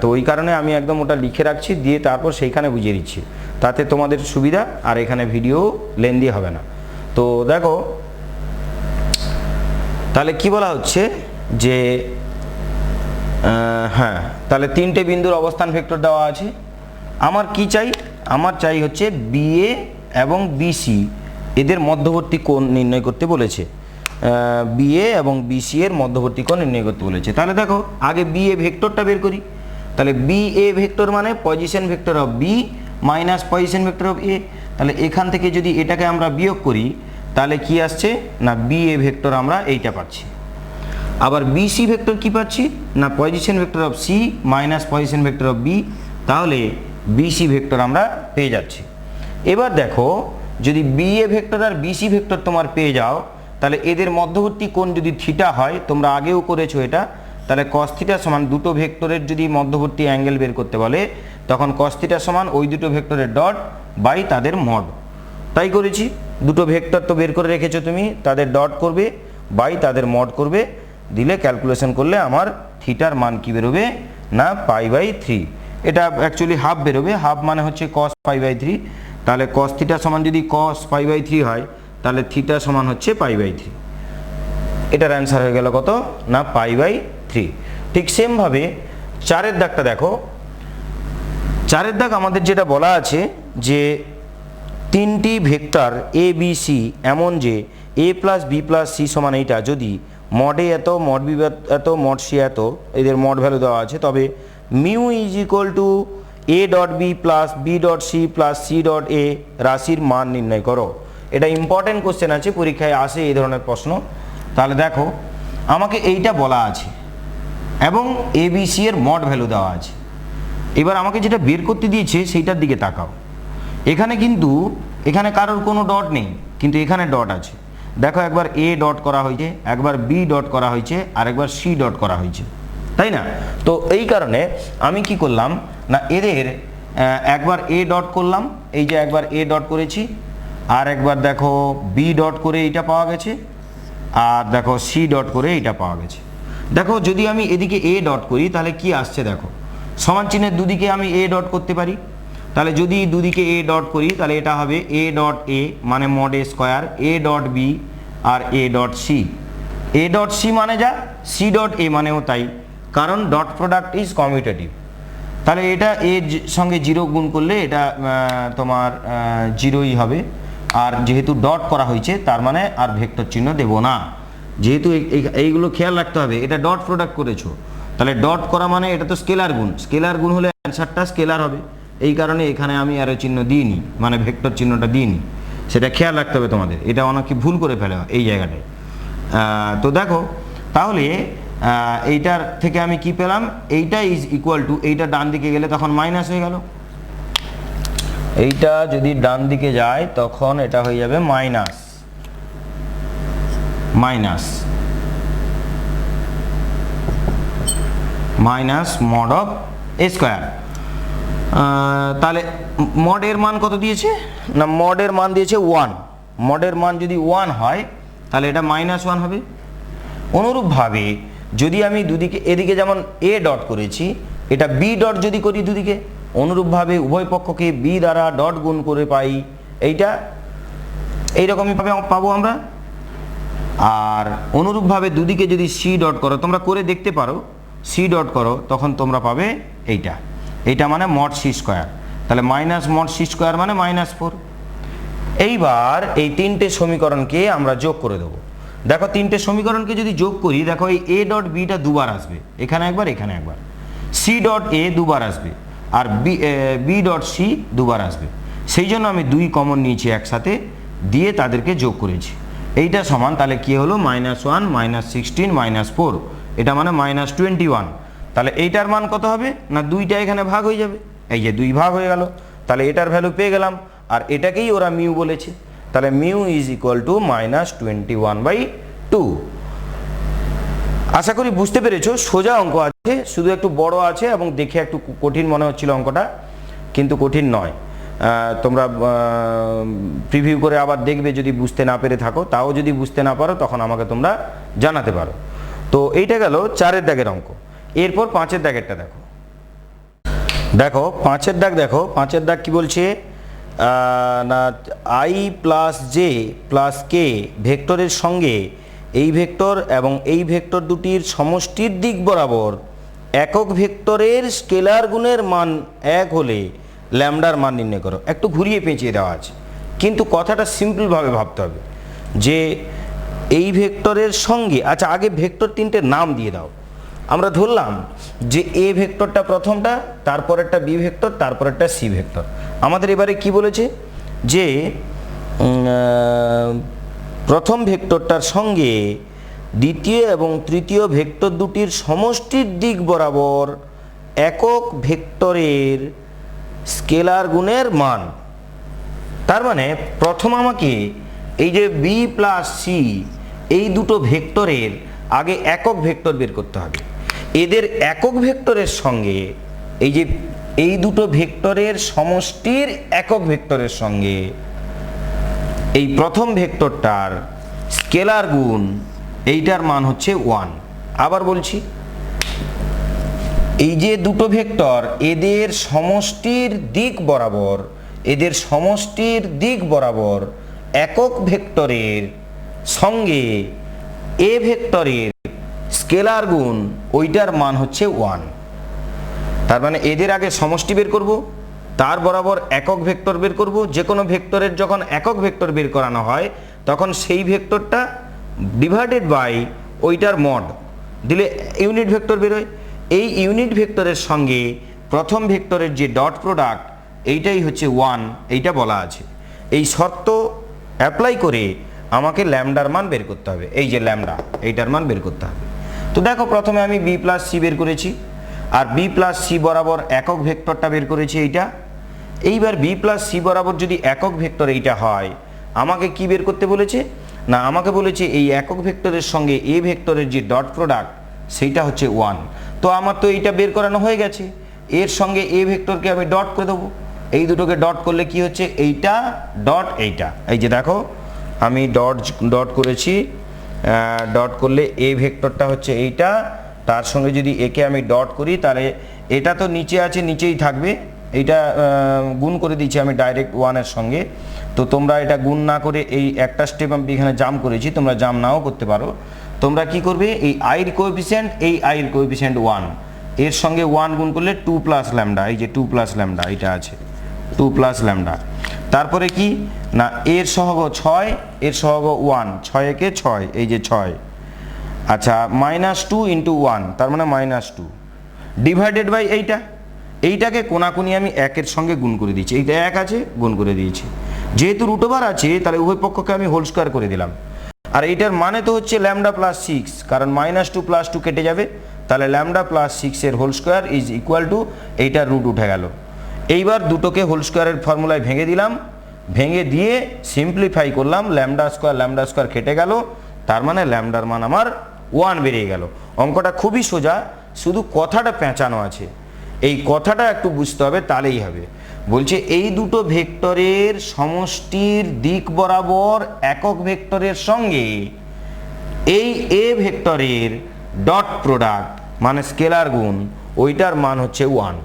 S1: তো ওই কারণে আমি একদম ওটা লিখে রাখছি, দিয়ে তারপর সেইখানে বুঝিয়ে দিচ্ছি, তাতে তোমাদের সুবিধা, আর এখানে ভিডিও লেন্দি হবে না। তো দেখো তাহলে কি বলা হচ্ছে যে হ্যাঁ, তাহলে 3টে বিন্দুর অবস্থান ভেক্টর দেওয়া আছে। আমার কি চাই, আমার চাই হচ্ছে বিএ এবং বিসি এদের মধ্যবর্তী কোণ নির্ণয় করতে বলেছে, বিএ এবং বিসি এর মধ্যবর্তী কোণ নির্ণয় করতে বলেছে। তাহলে দেখো আগে বিএ ভেক্টরটা বের করি। তাহলে বিএ ভেক্টর মানে position vector of B minus position vector of A. তাহলে এখান থেকে যদি এটাকে আমরা বিয়োগ করি তাহলে কি আসছে না বিএ ভেক্টর আমরা এইটা পাচ্ছি। আবার বিসি ভেক্টর কি পাচ্ছি না position vector of C minus position vector of B, তাহলে বিসি ভেক্টর আমরা পেয়ে যাচ্ছি। এবার দেখো যদি বিএ ভেক্টর আর বিসি ভেক্টর তোমার পেয়ে যাও, তাহলে এদের মধ্যবর্তী কোণ যদি থিটা হয়, তোমরা আগেও করেছো এটা, তাহলে cos থিটা সমান দুটো ভেক্টরের যদি মধ্যবর্তী অ্যাঙ্গেল বের করতে বলে তখন cos থিটা সমান ওই দুটো ভেক্টরের ডট বাই তাদের মড। তাই করেছি, দুটো ভেক্টর তো বের করে রেখেছো তুমি, তাদের ডট করবে বাই তাদের মড করবে, দিলে ক্যালকুলেশন করলে আমার থিটার মান কি বেরোবে না π/3। এটা অ্যাকচুয়ালি হাফ বেরোবে, হাফ মানে হচ্ছে cos π/3। তাহলে cos থিটা সমান যদি cos π/3 হয় তাহলে থিটা সমান হচ্ছে π/3। এটার অ্যান্সার হয়ে গেল কত না π/3। ঠিক সেমভাবে চারের দাগটা দেখো। চারের দাগ আমাদের যেটা বলা আছে যে তিনটি ভেক্টর এ বি সি এমন যে a plus B plus C সমান এইটা যদি মড এ এত, মড বি এত, মড সি এত, এদের মড ভ্যালু দেওয়া আছে, তবে mu is equal to A dot B plus B dot C plus C dot A রাশির মান নির্ণয় করো। এটা ইম্পর্টেন্ট কোশ্চেন আছে, পরীক্ষায় আসে এই ধরনের প্রশ্ন। তাহলে দেখো আমাকে এইটা বলা আছে এবং এ বি সি এর মড ভ্যালু দেওয়া আছে। এবার আমাকে যেটা বের করতে দিয়েছে সেইটার দিকে তাকাও। এখানে কিন্তু এখানে কারোর কোনো ডট নেই, কিন্তু এখানে ডট আছে। দেখো একবার এ ডট করা হয়েছে, একবার বি ডট করা হয়েছে, আর একবার সি ডট করা হয়েছে, তাই না? তো এই কারণে আমি কি করলাম না এদের একবার এ ডট করলাম, এই যে একবার এ ডট করেছি, আর একবার দেখো বি ডট করে এইটা পাওয়া গেছে, আর দেখো সি ডট করে এইটা পাওয়া গেছে। দেখো যদি আমি এদিকে এ ডট করি তাহলে কি আসছে দেখো, সমান চিহ্নের দুদিকে আমি এ ডট করতে পারি। তাহলে যদি দুদিকে এ ডট করি তাহলে এটা হবে এ ডট এ মানে mod A square, A dot B আর A dot C. A dot C মানে যা, সি ডট এ মানেও তাই, কারণ ডট প্রোডাক্ট ইজ কমিউটেটিভ। তাহলে এটা এর সঙ্গে 0 গুণ করলে এটা তোমার 0ই হবে। আর যেহেতু ডট করা হয়েছে তার মানে আর ভেক্টর চিহ্ন দেব না, যেহেতু এইগুলো খেয়াল রাখতে হবে, এটা ডট প্রোডাক্ট করেছো, তাহলে ডট করা মানে এটা তো স্কেলার গুণ, স্কেলার গুণ হলে অ্যান্সারটা স্কেলার হবে। এই কারণে এখানে আমি অ্যারো চিহ্ন দিইনি, মানে ভেক্টর চিহ্নটা দিইনি, সেটা খেয়াল রাখতে হবে তোমাদের। এটা অনেকে ভুল করে ফেলে এই জায়গাটায়। তো দেখো তাহলে এইটার থেকে আমি কি পেলাম, এইটা ইজ ইকুয়াল টু, এইটা ডান দিকে গেলে তখন মাইনাস হয়ে গেল, এইটা যদি ডান দিকে যায় তখন এটা হয়ে যাবে minus minus minus mod of A square. তাহলে মডের মান কত দিয়েছে না, মডের মান দিয়েছে 1। মডের মান যদি 1 হয় তাহলে এটা -1 হবে। অনুরূপভাবে যদি আমি দুদিকে এদিকে যেমন এ ডট করেছি, এটা বি ডট যদি করি দুদিকে, অনুরূপভাবে উভয় পক্ষকে বি দ্বারা ডট গুণ করে পাই, এইটা এইরকমই পাবো আমরা। আর অনুরূপভাবে দুদিকে যদি সি ডট করো, তোমরা করে দেখতে পারো, সি ডট করো তখন তোমরা পাবে এইটা, এইটা মানে মড সি স্কোয়ার। তাহলে মাইনাস মড সি স্কোয়ার মানে -4। এইবার এই তিনটে সমীকরণকে আমরা যোগ করে দেবো। দেখো তিনটে সমীকরণকে যদি যোগ করি, দেখো এই এ ডট বিটা দুবার আসবে, এখানে একবার এখানে একবার, সি ডট এ দুবার আসবে, আর বি ডট সি দুবার আসবে। সেই জন্য আমি 2 কমন নিয়েছি একসাথে, দিয়ে তাদেরকে যোগ করেছি। এইটা সমান তাহলে কি হলো -1 -16 -4, এটা মানে -21। তাহলে এইটার মান কত হবে না, 2টা এখানে ভাগ হয়ে যাবে, এই যে 2 ভাগ হয়ে গেল, তাহলে এটার ভ্যালু পেয়ে গেলাম। আর এটাকেই ওরা মিউ বলেছে, তাহলে মিউ ইজ ইকুয়াল টু -21/2। আশা করি বুঝতে পেরেছো, সোজা অঙ্ক আছে, শুধু একটু বড় আছে এবং দেখে একটু কঠিন মনে হচ্ছিল অঙ্কটা, কিন্তু কঠিন নয়। তোমরা প্রিভিউ করে আবার দেখবে, যদি বুঝতে না পেরে থাকো, তাও যদি বুঝতে না পারো তখন আমাকে তোমরা জানাতে পারো। তো এইটা গেল 4-এর দাগের অঙ্ক। এরপর 5-এর দাগেরটা দেখো। দেখো 5-এর দাগ, দেখো 5-এর দাগ কি বলছে না, আই প্লাস জে প্লাস কে ভেক্টরের সঙ্গে এই ভেক্টর এবং এই ভেক্টর দুটির সমষ্টির দিক বরাবর একক ভেক্টরের স্কেলার গুণের মান 1 হলে ল্যামডার মান নির্ণয় করো। একটু ঘুরিয়ে পেঁচিয়ে দেওয়া আছে, কিন্তু কথাটা সিম্পলভাবে ভাবতে হবে যে এই ভেক্টরের সঙ্গে, আচ্ছা আগে ভেক্টর তিনটে নাম দিয়ে দাও। আমরা ধরলাম যে এ ভেক্টরটা প্রথমটা, তারপরেরটা বি ভেক্টর, তারপরেরটা সি ভেক্টর। আমাদের এবারে কি বলেছে যে প্রথম ভেক্টরটার সঙ্গে দ্বিতীয় এবং তৃতীয় ভেক্টর দুটির সমষ্টির দিক বরাবর একক ভেক্টরের স্কেলার গুণের মান। তার মানে প্রথম আমাকে এই যে বি প্লাস সি এই দুটো ভেক্টরের আগে একক ভেক্টর বের করতে হবে। এদের একক ভেক্টরের সঙ্গে এই যে এই দুটো ভেক্টরের সমষ্টির একক ভেক্টরের সঙ্গে এই প্রথম ভেক্টরটার স্কেলার গুণ এইটার মান হচ্ছে 1। আবার বলছি, এই যে দুটো ভেক্টর এদের সমষ্টির দিক বরাবর, এদের সমষ্টির দিক বরাবর একক ভেক্টরের সঙ্গে এ ভেক্টরের স্কেলার গুণ ওইটার মান হচ্ছে 1। তার মানে এদের আগে সমষ্টি বের করব, তার বরাবর একক ভেক্টর বের করব। যে কোনো ভেক্টরের যখন একক ভেক্টর বের করানো হয় তখন সেই ভেক্টরটা ডিভাইডেড বাই ওইটার মড দিলে ইউনিট ভেক্টর বেরোয়। এই ইউনিট ভেক্টরের সঙ্গে প্রথম ভেক্টরের যে ডট প্রোডাক্ট এইটাই হচ্ছে 1, এইটা বলা আছে। এই শর্ত অ্যাপ্লাই করে আমাকে ল্যামডার মান বের করতে হবে। এই যে ল্যামডা, এইটার মান বের করতে হবে। তো দেখো, প্রথমে আমি বি প্লাস সি বের করেছি, আর বি প্লাস সি বরাবর একক ভেক্টরটা বের করেছি এইটা। এইবার বি প্লাস সি বরাবর যদি একক ভেক্টর এইটা হয়, আমাকে কি বের করতে বলেছে না, আমাকে বলেছে এই একক ভেক্টরের সঙ্গে এ ভেক্টরের যে ডট প্রোডাক্ট সেইটা হচ্ছে 1। তো আমার তো এইটা বের করানো হয়ে গেছে, এর সঙ্গে এ ভেক্টরকে আমি ডট করে দেবো। এই দুটোকে ডট করলে কি হচ্ছে, এইটা ডট এইটা। এই যে দেখো আমি ডট করেছি, ডট করলে এ ভেক্টরটা হচ্ছে এইটা, তার সঙ্গে যদি একে আমি ডট করি তাহলে এটা তো নিচে আছে, নিচেই থাকবে। এইটা গুণ করে দিচ্ছি আমি ডাইরেক্ট 1-এর সঙ্গে। তো তোমরা এটা গুণ না করে এই একটা স্টেপ আমি এখানে জাম করেছি, তোমরা জাম নাও করতে পারো। তোমরা কি করবে, এই আইয়ের কোএফিসিয়েন্ট, এই আইয়ের কোএফিসিয়েন্ট 1, এর সঙ্গে 1 গুণ করলে 2 প্লাস ল্যামডা, এই যে 2 প্লাস ল্যামডা এটা আছে, 2 প্লাস ল্যামডা। তারপরে কি না, এর সহগ 6, এর সহগ 1, 6 একে 6, এই যে 6। আচ্ছা, -2 × 1, তার মানে -2 ডিভাইডেড বাই এইটাকে কোনাকুনি আমি 1-এর সঙ্গে গুণ করে দিচ্ছি। এইটা 1 আছে, গুণ করে দিয়েছি। যেহেতু রুট ওভার আছে তাহলে উভয় পক্ষকে আমি হোল স্কোয়ার করে দিলাম। আর এইটার মানে তো হচ্ছে ল্যামডা প্লাস 6, কারণ -2 + 2 কেটে যাবে, তাহলে ল্যামডা প্লাস 6-এর whole square is equal to এইটার রুট উঠে গেল। এইবার দুটোকে হোল স্কোয়ারের ফর্মুলায় ভেঙে দিলাম, ভেঙে দিয়ে সিম্পলিফাই করলাম, ল্যামডা স্কোয়ার কেটে গেল, তার মানে ল্যামডার মান আমার 1 বেরিয়ে গেল। অঙ্কটা খুবই সোজা, শুধু কথাটা পেঁচানো আছে, এই কথাটা একটু বুঝতে হবে, তাহলেই হবে। বলছে এই দুটো ভেক্টরের সমষ্টির দিক বরাবর একক ভেক্টরের সঙ্গে এই এ ভেক্টরের ডট প্রোডাক্ট মানে স্কেলার গুণ ওইটার মান হচ্ছে 1।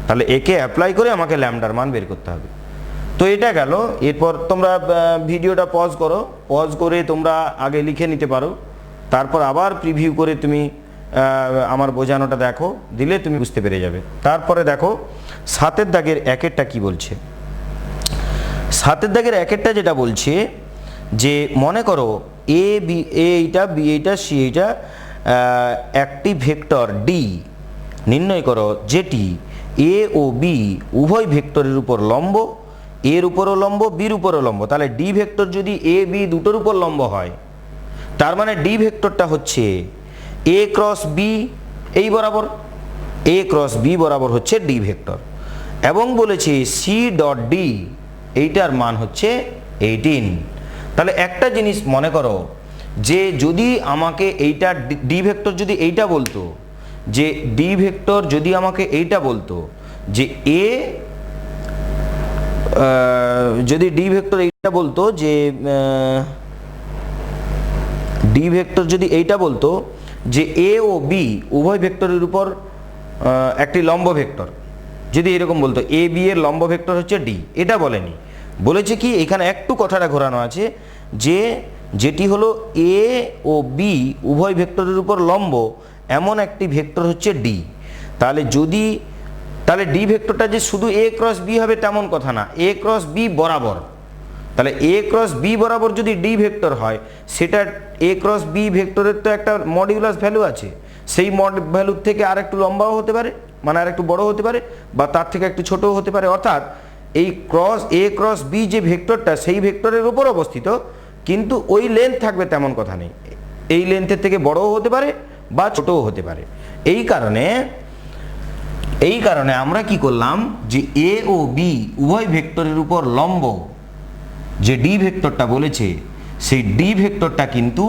S1: তাহলে একে অ্যাপ্লাই করে আমাকে ল্যামডার মান বের করতে হবে। তো এটা গেল। এরপর তোমরা ভিডিওটা পজ করো, পজ করে তোমরা আগে লিখে নিতে পারো, তারপর আবার প্রিভিউ করে তুমি আমার বোঝানোটা দেখো, দিলে তুমি বুঝতে পেরে যাবে। তারপরে দেখো 7-এর দাগের 1-এরটা কি বলছে। 7-এর দাগের 1-এরটা যেটা বলছে যে মনে করো এ বি, এইটা বি, এইটা সি, এইটা একটি ভেক্টর ডি নির্ণয় করো যেটি এ ও বি উভয় ভেক্টরের উপর লম্ব, এর উপরও লম্ব, বির উপরও লম্ব। তাহলে ডি ভেক্টর যদি এ বি দুটোর উপর লম্ব হয়, তার মানে ডি ভেক্টরটা হচ্ছে এ ক্রস বি, এই বরাবর এ ক্রস বি বরাবর হচ্ছে ডি ভেক্টর। এবং বলেছে সি ডট ডি এইটার মান হচ্ছে 18। তাহলে একটা জিনিস মনে করো যে যদি আমাকে এইটা ডি ভেক্টর যদি এইটা বলতো, যে ডি ভেক্টর যদি আমাকে এইটা বলতো যে এ, যদি ডি ভেক্টর এইটা বলতো যে ডি ভেক্টর যদি এইটা বলতো যে এ ও বি উভয় ভেক্টরের উপর একটি লম্ব ভেক্টর, যদি এরকম বলতো এ বি এর লম্ব ভেক্টর হচ্ছে ডি, এটা বলেনি। বলেছে কি এখানে একটু কথাটা ঘোরানো আছে যে যেটি হলো এ ও বি উভয় ভেক্টরের উপর লম্ব এমন একটি ভেক্টর হচ্ছে ডি। তাহলে ডি ভেক্টরটা যে শুধু এ ক্রস বি হবে তেমন কথা না, এ ক্রস বি বরাবর। তাহলে এ ক্রস বি বরাবর যদি ডি ভেক্টর হয়, সেটা এ ক্রস বি ভেক্টরের তো একটা মডিউলাস ভ্যালু আছে, সেই ভ্যালুর থেকে আর একটু লম্বাও হতে পারে, মানে আর একটু বড় হতে পারে, বা তার থেকে একটু ছোটও হতে পারে। অর্থাৎ এই এ ক্রস বি যে ভেক্টরটা সেই ভেক্টরের উপর অবস্থিত, কিন্তু ওই লেন্থ থাকবে তেমন কথা নেই, এই লেন্থের থেকে বড়ও হতে পারে বা ছোটও হতে পারে। এই কারণে আমরা কি করলাম যে এ ও বি উভয় ভেক্টরের উপর লম্ব যে ডি ভেক্টরটা বলেছে সেই ডি ভেক্টরটা কিন্তু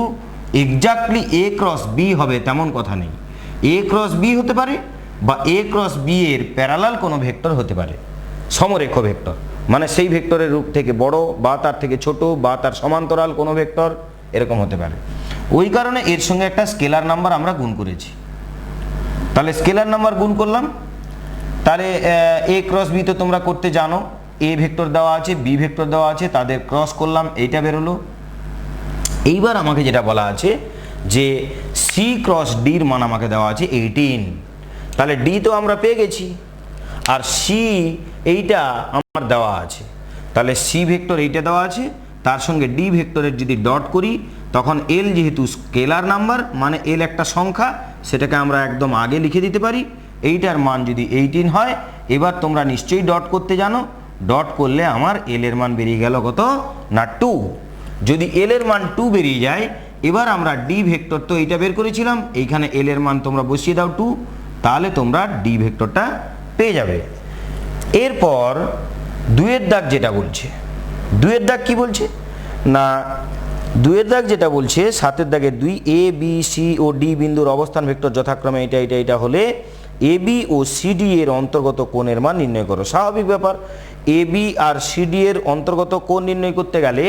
S1: এক্স্যাক্টলি এ ক্রস বি হবে তেমন কথা নেই। এ ক্রস বি হতে পারে বা এ ক্রস বি এর প্যারালাল কোনো ভেক্টর হতে পারে, সমরেখ ভেক্টর, মানে সেই ভেক্টরের রূপ থেকে বড় বা তার থেকে ছোট বা তার সমান্তরাল কোনো ভেক্টর এরকম হতে পারে। ওই কারণে এর সঙ্গে একটা স্কেলার নাম্বার আমরা গুণ করেছি। তাহলে স্কেলার নাম্বার গুণ করলাম, তাহলে এ ক্রস বি তো তোমরা করতে জানো, এ ভেক্টর দেওয়া আছে বি ভেক্টর দেওয়া আছে, তাদের ক্রস করলাম, এইটা বেরোলো। এইবার আমাকে যেটা বলা আছে যে সি ক্রস ডির মান আমাকে দেওয়া আছে 18। তাহলে ডি তো আমরা পেয়ে গেছি, আর সি এইটা আমার দেওয়া আছে। তাহলে সি ভেক্টর এইটা দেওয়া আছে, তার সঙ্গে ডি ভেক্টরের যদি ডট করি তখন এল যেহেতু স্কেলার নাম্বার মানে এল একটা সংখ্যা, সেটাকে আমরা একদম আগে লিখে দিতে পারি। এইটার মান যদি 18 হয়, এবার তোমরা নিশ্চয়ই ডট করতে জানো, ডট করলে আমার এল এর মান বেরিয়ে গেল কত না 2। যদি এল এর মান 2 বেরিয়ে যায়, এবার আমরা ডি ভেক্টর তো এইটা বের করেছিলাম, এইখানে এল এর মান তোমরা বসিয়ে দাও 2, তাহলে তোমরা ডি ভেক্টরটা পেয়ে যাবে। এরপর দুয়ের দাগ যেটা বলছে, দুয়ের দাগ কি বলছে না, দুয়ের দাগ যেটা বলছে 7-এর দাগের 2, A B C O D বিন্দুর অবস্থান ভেক্টর যথাক্রমে এটা এটা এটা হলে এ বি ও সিডি এর অন্তর্গত কোণের মান নির্ণয় করো। স্বাভাবিক ব্যাপার, এ বি আর সিডি এর অন্তর্গত কোণ নির্ণয় করতে গেলে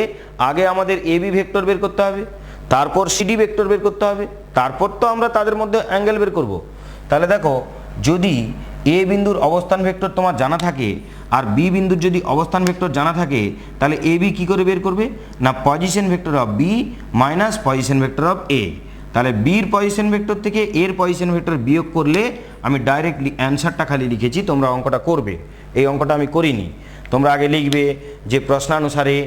S1: আগে আমাদের এ বি ভেক্টর বের করতে হবে, তারপর সিডি ভেক্টর বের করতে হবে, তারপর তো আমরা তাদের মধ্যে অ্যাঙ্গেল বের করব। তাহলে দেখো, যদি এ বিন্দুর অবস্থান ভেক্টর তোমার জানা থাকে আর বি বিন্দুর যদি অবস্থান ভেক্টর জানা থাকে, তাহলে এ বি কী করে বের করবে না position vector of B minus position vector of A. তাহলে বির পজিশন ভেক্টর থেকে এর পজিশন ভেক্টর বিয়োগ করলে আমি ডাইরেক্টলি অ্যান্সারটা খালি লিখেছি, তোমরা অঙ্কটা করবে। এই অঙ্কটা আমি করিনি, তোমরা আগে লিখবে যে প্রশ্নানুসারে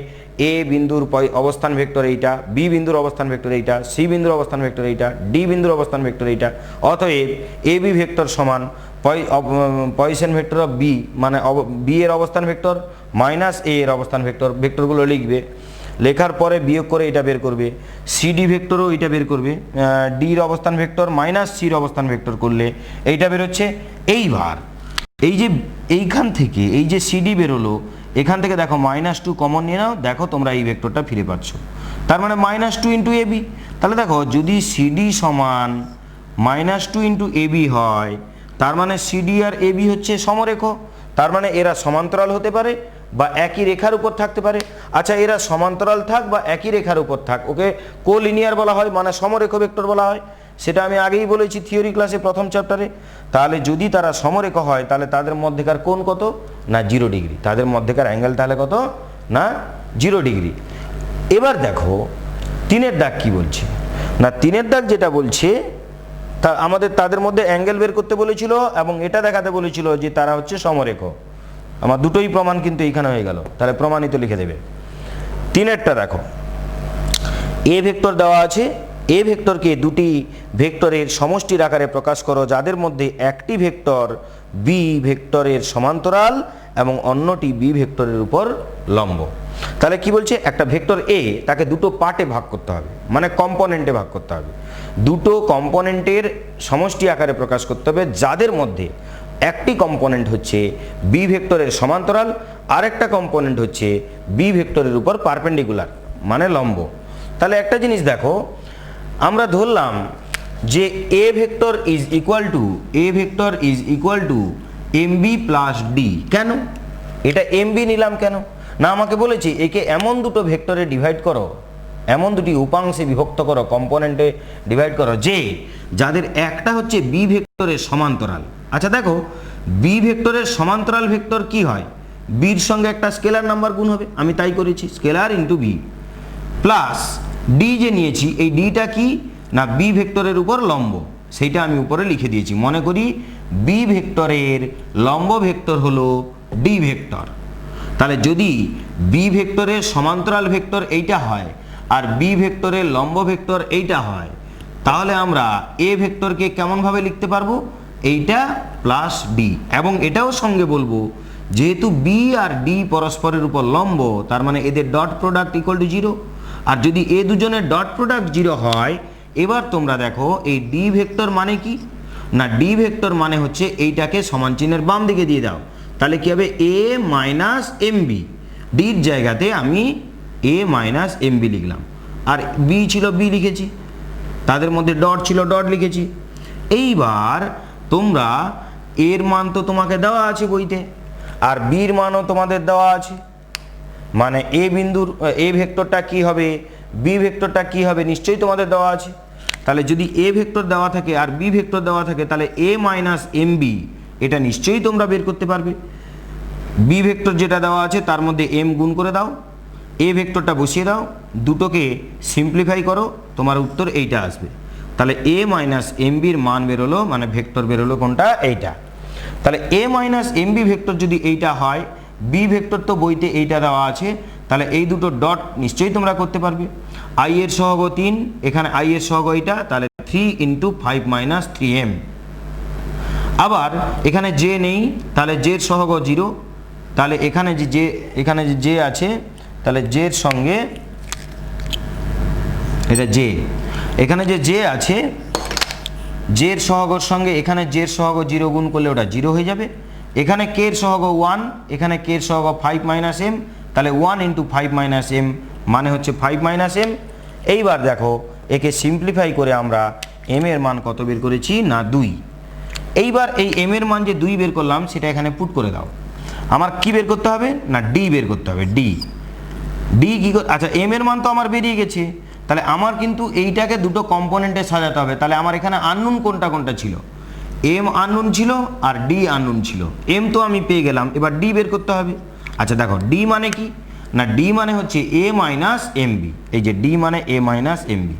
S1: এ বিন্দুর অবস্থান ভেক্টর এইটা, বি বিন্দুর অবস্থান ভেক্টর এইটা, সি বিন্দুর অবস্থান ভেক্টর এইটা, ডি বিন্দুর অবস্থান ভেক্টর এইটা। অতএব এ বি ভেক্টর সমান পজিশন ভেক্টর অফ বি মানে বি এর অবস্থান ভেক্টর মাইনাস এ এর অবস্থান ভেক্টর, ভেক্টরগুলো লিখবে, লেখার পরে বিয়োগ করে এটা বের করবে। সিডি ভেক্টরও এটা বের করবে, ডির অবস্থান ভেক্টর মাইনাস সির অবস্থান ভেক্টর করলে এইটা বেরোচ্ছে। এইবার এই যে এইখান থেকে এই যে সিডি বেরোলো, এখান থেকে দেখো -2 কমন নিয়ে নাও, দেখো তোমরা এই ভেক্টরটা ফিরে পাচ্ছ, তার মানে -2 ইন্টু এ বি। তাহলে দেখো, যদি সিডি সমান -2 ইন্টু এ বি হয়, তার মানে সিডি আর এ বি হচ্ছে সমরেখ, তার মানে এরা সমান্তরাল হতে পারে বা একই রেখার উপর থাকতে পারে। আচ্ছা, এরা সমান্তরাল থাক বা একই রেখার উপর থাক, ওকে কোলিনিয়ার বলা হয়, মানে সমরেখ ভেক্টর বলা হয়। সেটা আমি আগেই বলেছি থিওরি ক্লাসে প্রথম চ্যাপ্টারে। তাহলে যদি তারা সমরেখ হয়, তাহলে তাদের মধ্যেকার কোণ কত না 0 ডিগ্রি, তাদের মধ্যেকার অ্যাঙ্গেল তাহলে কত না 0 ডিগ্রি। এবার দেখো 3-এর দাগ কি বলছে না, 3-এর দাগ যেটা বলছে তা আমাদের তাদের মধ্যে অ্যাঙ্গেল বের করতে বলেছিল এবং এটা দেখাতে বলেছিল যে তারা হচ্ছে সমরেখ। আমার দুটোই প্রমাণ কিন্তু এইখানে হয়ে গেল, তাহলে প্রমাণিত লিখে দেবে। 3-এরটা দেখো, এ ভেক্টর দেওয়া আছে, এ ভেক্টরকে দুটি ভেক্টরের সমষ্টির আকারে প্রকাশ করো যাদের মধ্যে একটি ভেক্টর বি ভেক্টরের সমান্তরাল এবং অন্যটি বি ভেক্টরের উপর লম্ব। তাহলে কি বলছে, একটা ভেক্টর এ তাকে দুটো পার্টে ভাগ করতে হবে, মানে কম্পোনেন্টে ভাগ করতে হবে, দুটো কম্পোনেন্টের সমষ্টি আকারে প্রকাশ করতে হবে যাদের মধ্যে একটি কম্পোনেন্ট হচ্ছে বি ভেক্টরের সমান্তরাল, আরেকটা কম্পোনেন্ট হচ্ছে বি ভেক্টরের উপর পারপেন্ডিকুলার মানে লম্ব। তাহলে একটা জিনিস দেখো, আমরা ধরলাম যে এ vector is equal two MB plus D. কেন এটা এমবি নিলাম কেন না, আমাকে বলেছি একে এমন দুটো ভেক্টরে ডিভাইড করো, এমন দুটি উপাংশে বিভক্ত করো, কম্পোনেন্টে ডিভাইড করো যে যাদের একটা হচ্ছে বি ভেক্টরের সমান্তরাল। আচ্ছা দেখো, বি ভেক্টরের সমান্তরাল ভেক্টর কি হয়, বির সঙ্গে একটা স্কেলার নাম্বার গুণ হবে, আমি তাই করেছি, scalar into B plus D যে নিয়েছি, এই ডিটা কি না বি ভেক্টরের উপর লম্ব, সেইটা আমি উপরে লিখে দিয়েছি। মনে করি বি ভেক্টরের লম্ব ভেক্টর হলো ডি ভেক্টর। তাহলে যদি বি ভেক্টরের সমান্তরাল ভেক্টর এইটা হয় আর বি ভেক্টরের লম্ব ভেক্টর এইটা হয়, তাহলে আমরা এ ভেক্টরকে কেমনভাবে লিখতে পারবো, এইটা প্লাস ডি, এবং এটাও সঙ্গে বলবো যেহেতু বি আর ডি পরস্পরের উপর লম্ব, তার মানে এদের ডট প্রোডাক্ট ইকুয়াল টু 0। আর যদি এ দুজনের ডট প্রোডাক্ট 0 হয়, এবার তোমরা দেখো এই ডি ভেক্টর মানে কি না, ডি ভেক্টর মানে হচ্ছে এইটাকে সমান চিহ্নের বাম দিকে দিয়ে দাও, তাহলে কি হবে এ মাইনাস এম বি, ডির জায়গাতে আমি এ মাইনাস এম বি লিখলাম। আর বি ছিল বি লিখেছি, তাদের মধ্যে ডট ছিল ডট লিখেছি। এইবার তোমরা এর মান তো তোমাকে দেওয়া আছে বইতে, আর বির মানও তোমাদের দেওয়া আছে, মানে এ বিন্দুর এ ভেক্টরটা কি হবে, বি ভেক্টরটা কি হবে নিশ্চয়ই তোমাদের দেওয়া আছে। তাহলে যদি এ ভেক্টর দেওয়া থাকে আর বি ভেক্টর দেওয়া থাকে, তাহলে এ মাইনাস এম বি এটা নিশ্চয়ই তোমরা বের করতে পারবে। বি ভেক্টর যেটা দেওয়া আছে তার মধ্যে এম গুণ করে দাও, এ ভেক্টরটা বসিয়ে দাও, দুটোকে সিম্পলিফাই করো, তোমার উত্তর এইটা আসবে। তাহলে এ মাইনাস এম বির মান বেরোলো, মানে ভেক্টর বেরোলো কোনটা, এইটা। তাহলে A minus M B vector যদি এইটা হয়, বি ভেক্টর তো বইতে এইটা দেওয়া আছে, তাহলে এই দুটো ডট নিশ্চয়ই তোমরা করতে পারবে। আই এর সহগ 3, এখানে আই এর সহগ এইটা, তাহলে 3 × 5 - 3m। আবার এখানে জে নেই, তাহলে জের সহগ 0, তাহলে এখানে যে জে আছে, তাহলে জের সঙ্গে এটা জে, এখানে যে জে আছে জের সহগর সঙ্গে এখানে জের সহগ 0 গুণ করলে ওটা 0 হয়ে যাবে। এখানে কে এর সহগ 1, এখানে কে এর সহগ 5 - m, তাহলে 1 × 5 - m মানে হচ্ছে 5 - m। এইবার দেখো একে সিম্পলিফাই করে আমরা m এর মান কত বের করেছি না 2। এইবার এই m এর মান যে 2 বের করলাম সেটা এখানে পুট করে দাও। আমার কি বের করতে হবে না ডি বের করতে হবে, ডি কি, আচ্ছা m এর মান তো আমার বেরিয়ে গেছে, তাহলে আমার কিন্তু এইটাকে দুটো কম্পোনেন্টে সাজাতে হবে। তাহলে আমার এখানে আননোন কোনটা কোনটা ছিল, এম আননোন ছিল আর ডি আননোন ছিল। এম তো আমি পেয়ে গেলাম, এবার ডি বের করতে হবে। আচ্ছা দেখো ডি মানে কি না, ডি মানে হচ্ছে এ মাইনাস এম বি, এই যে ডি মানে এ মাইনাস এম বি।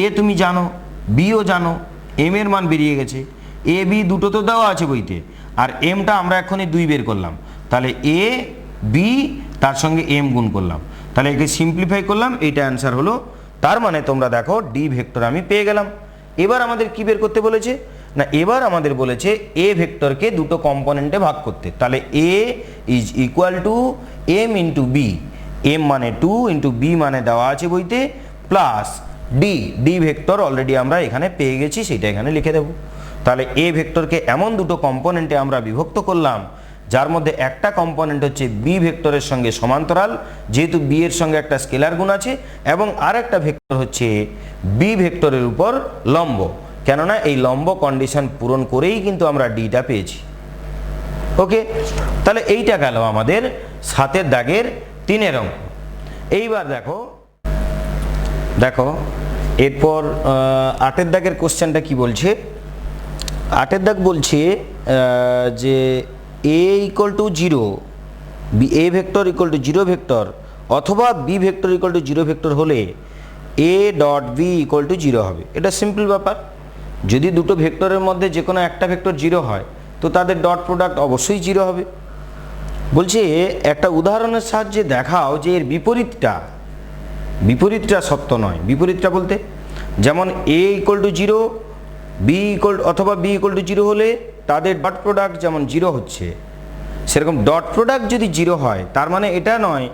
S1: এ তুমি জানো, বিও জানো, এম এর মান বেরিয়ে গেছে, এ বি দুটো তো দেওয়া আছে বইতে, আর এমটা আমরা এখনই 2 বের করলাম, তাহলে এ বি তার সঙ্গে এম গুণ করলাম, তাহলে একে সিম্পলিফাই করলাম, এইটা অ্যান্সার হলো। তার মানে তোমরা দেখো ডি ভেক্টর আমি পেয়ে গেলাম। এবার আমাদের কি বের করতে বলেছে না, এবার আমাদের বলেছে এ ভেক্টরকে দুটো কম্পোনেন্টে ভাগ করতে। তাহলে A is equal to M into B, M মানে 2 × বি মানে দেওয়া আছে বইতে, প্লাস ডি ভেক্টর অলরেডি আমরা এখানে পেয়ে গেছি, সেটা এখানে লিখে দেব। তাহলে এ ভেক্টরকে এমন দুটো কম্পোনেন্টে আমরা বিভক্ত করলাম, যার মধ্যে একটা কম্পোনেন্ট হচ্ছে বি ভেক্টরের সঙ্গে সমান্তরাল, যেহেতু বি এর সঙ্গে একটা স্কেলার গুণ আছে, এবং আরেকটা ভেক্টর হচ্ছে বি ভেক্টরের উপর লম্ব, কেননা এই লম্ব কন্ডিশন পূরণ করেই কিন্তু আমরা ডিটা পেয়েছি। ওকে, তাহলে এইটা গেল আমাদের 7 দাগের 3 অঙ্ক। এইবার দেখো এরপর 8 দাগের কোশ্চেনটা কি বলছে। 8 দাগ বলছে যে a = 0, এ ভেক্টর = 0 ভেক্টর, অথবা বি ভেক্টর = 0 ভেক্টর হলে a ডট বি = 0 হবে। এটা সিম্পল ব্যাপার, যদি দুটো ভেক্টরের মধ্যে যে কোনো একটা ভেক্টর 0 হয় তো তাদের ডট প্রোডাক্ট অবশ্যই 0 হবে। বলছে একটা উদাহরণের সাহায্যে দেখাও যে এর বিপরীতটা সত্য নয়। বিপরীতটা বলতে যেমন a = 0, অথবা বি = 0 হলে তাদের ডট প্রোডাক্ট যেমন 0 হচ্ছে, সেরকম ডট প্রোডাক্ট যদি 0 হয় তার মানে এটা নয়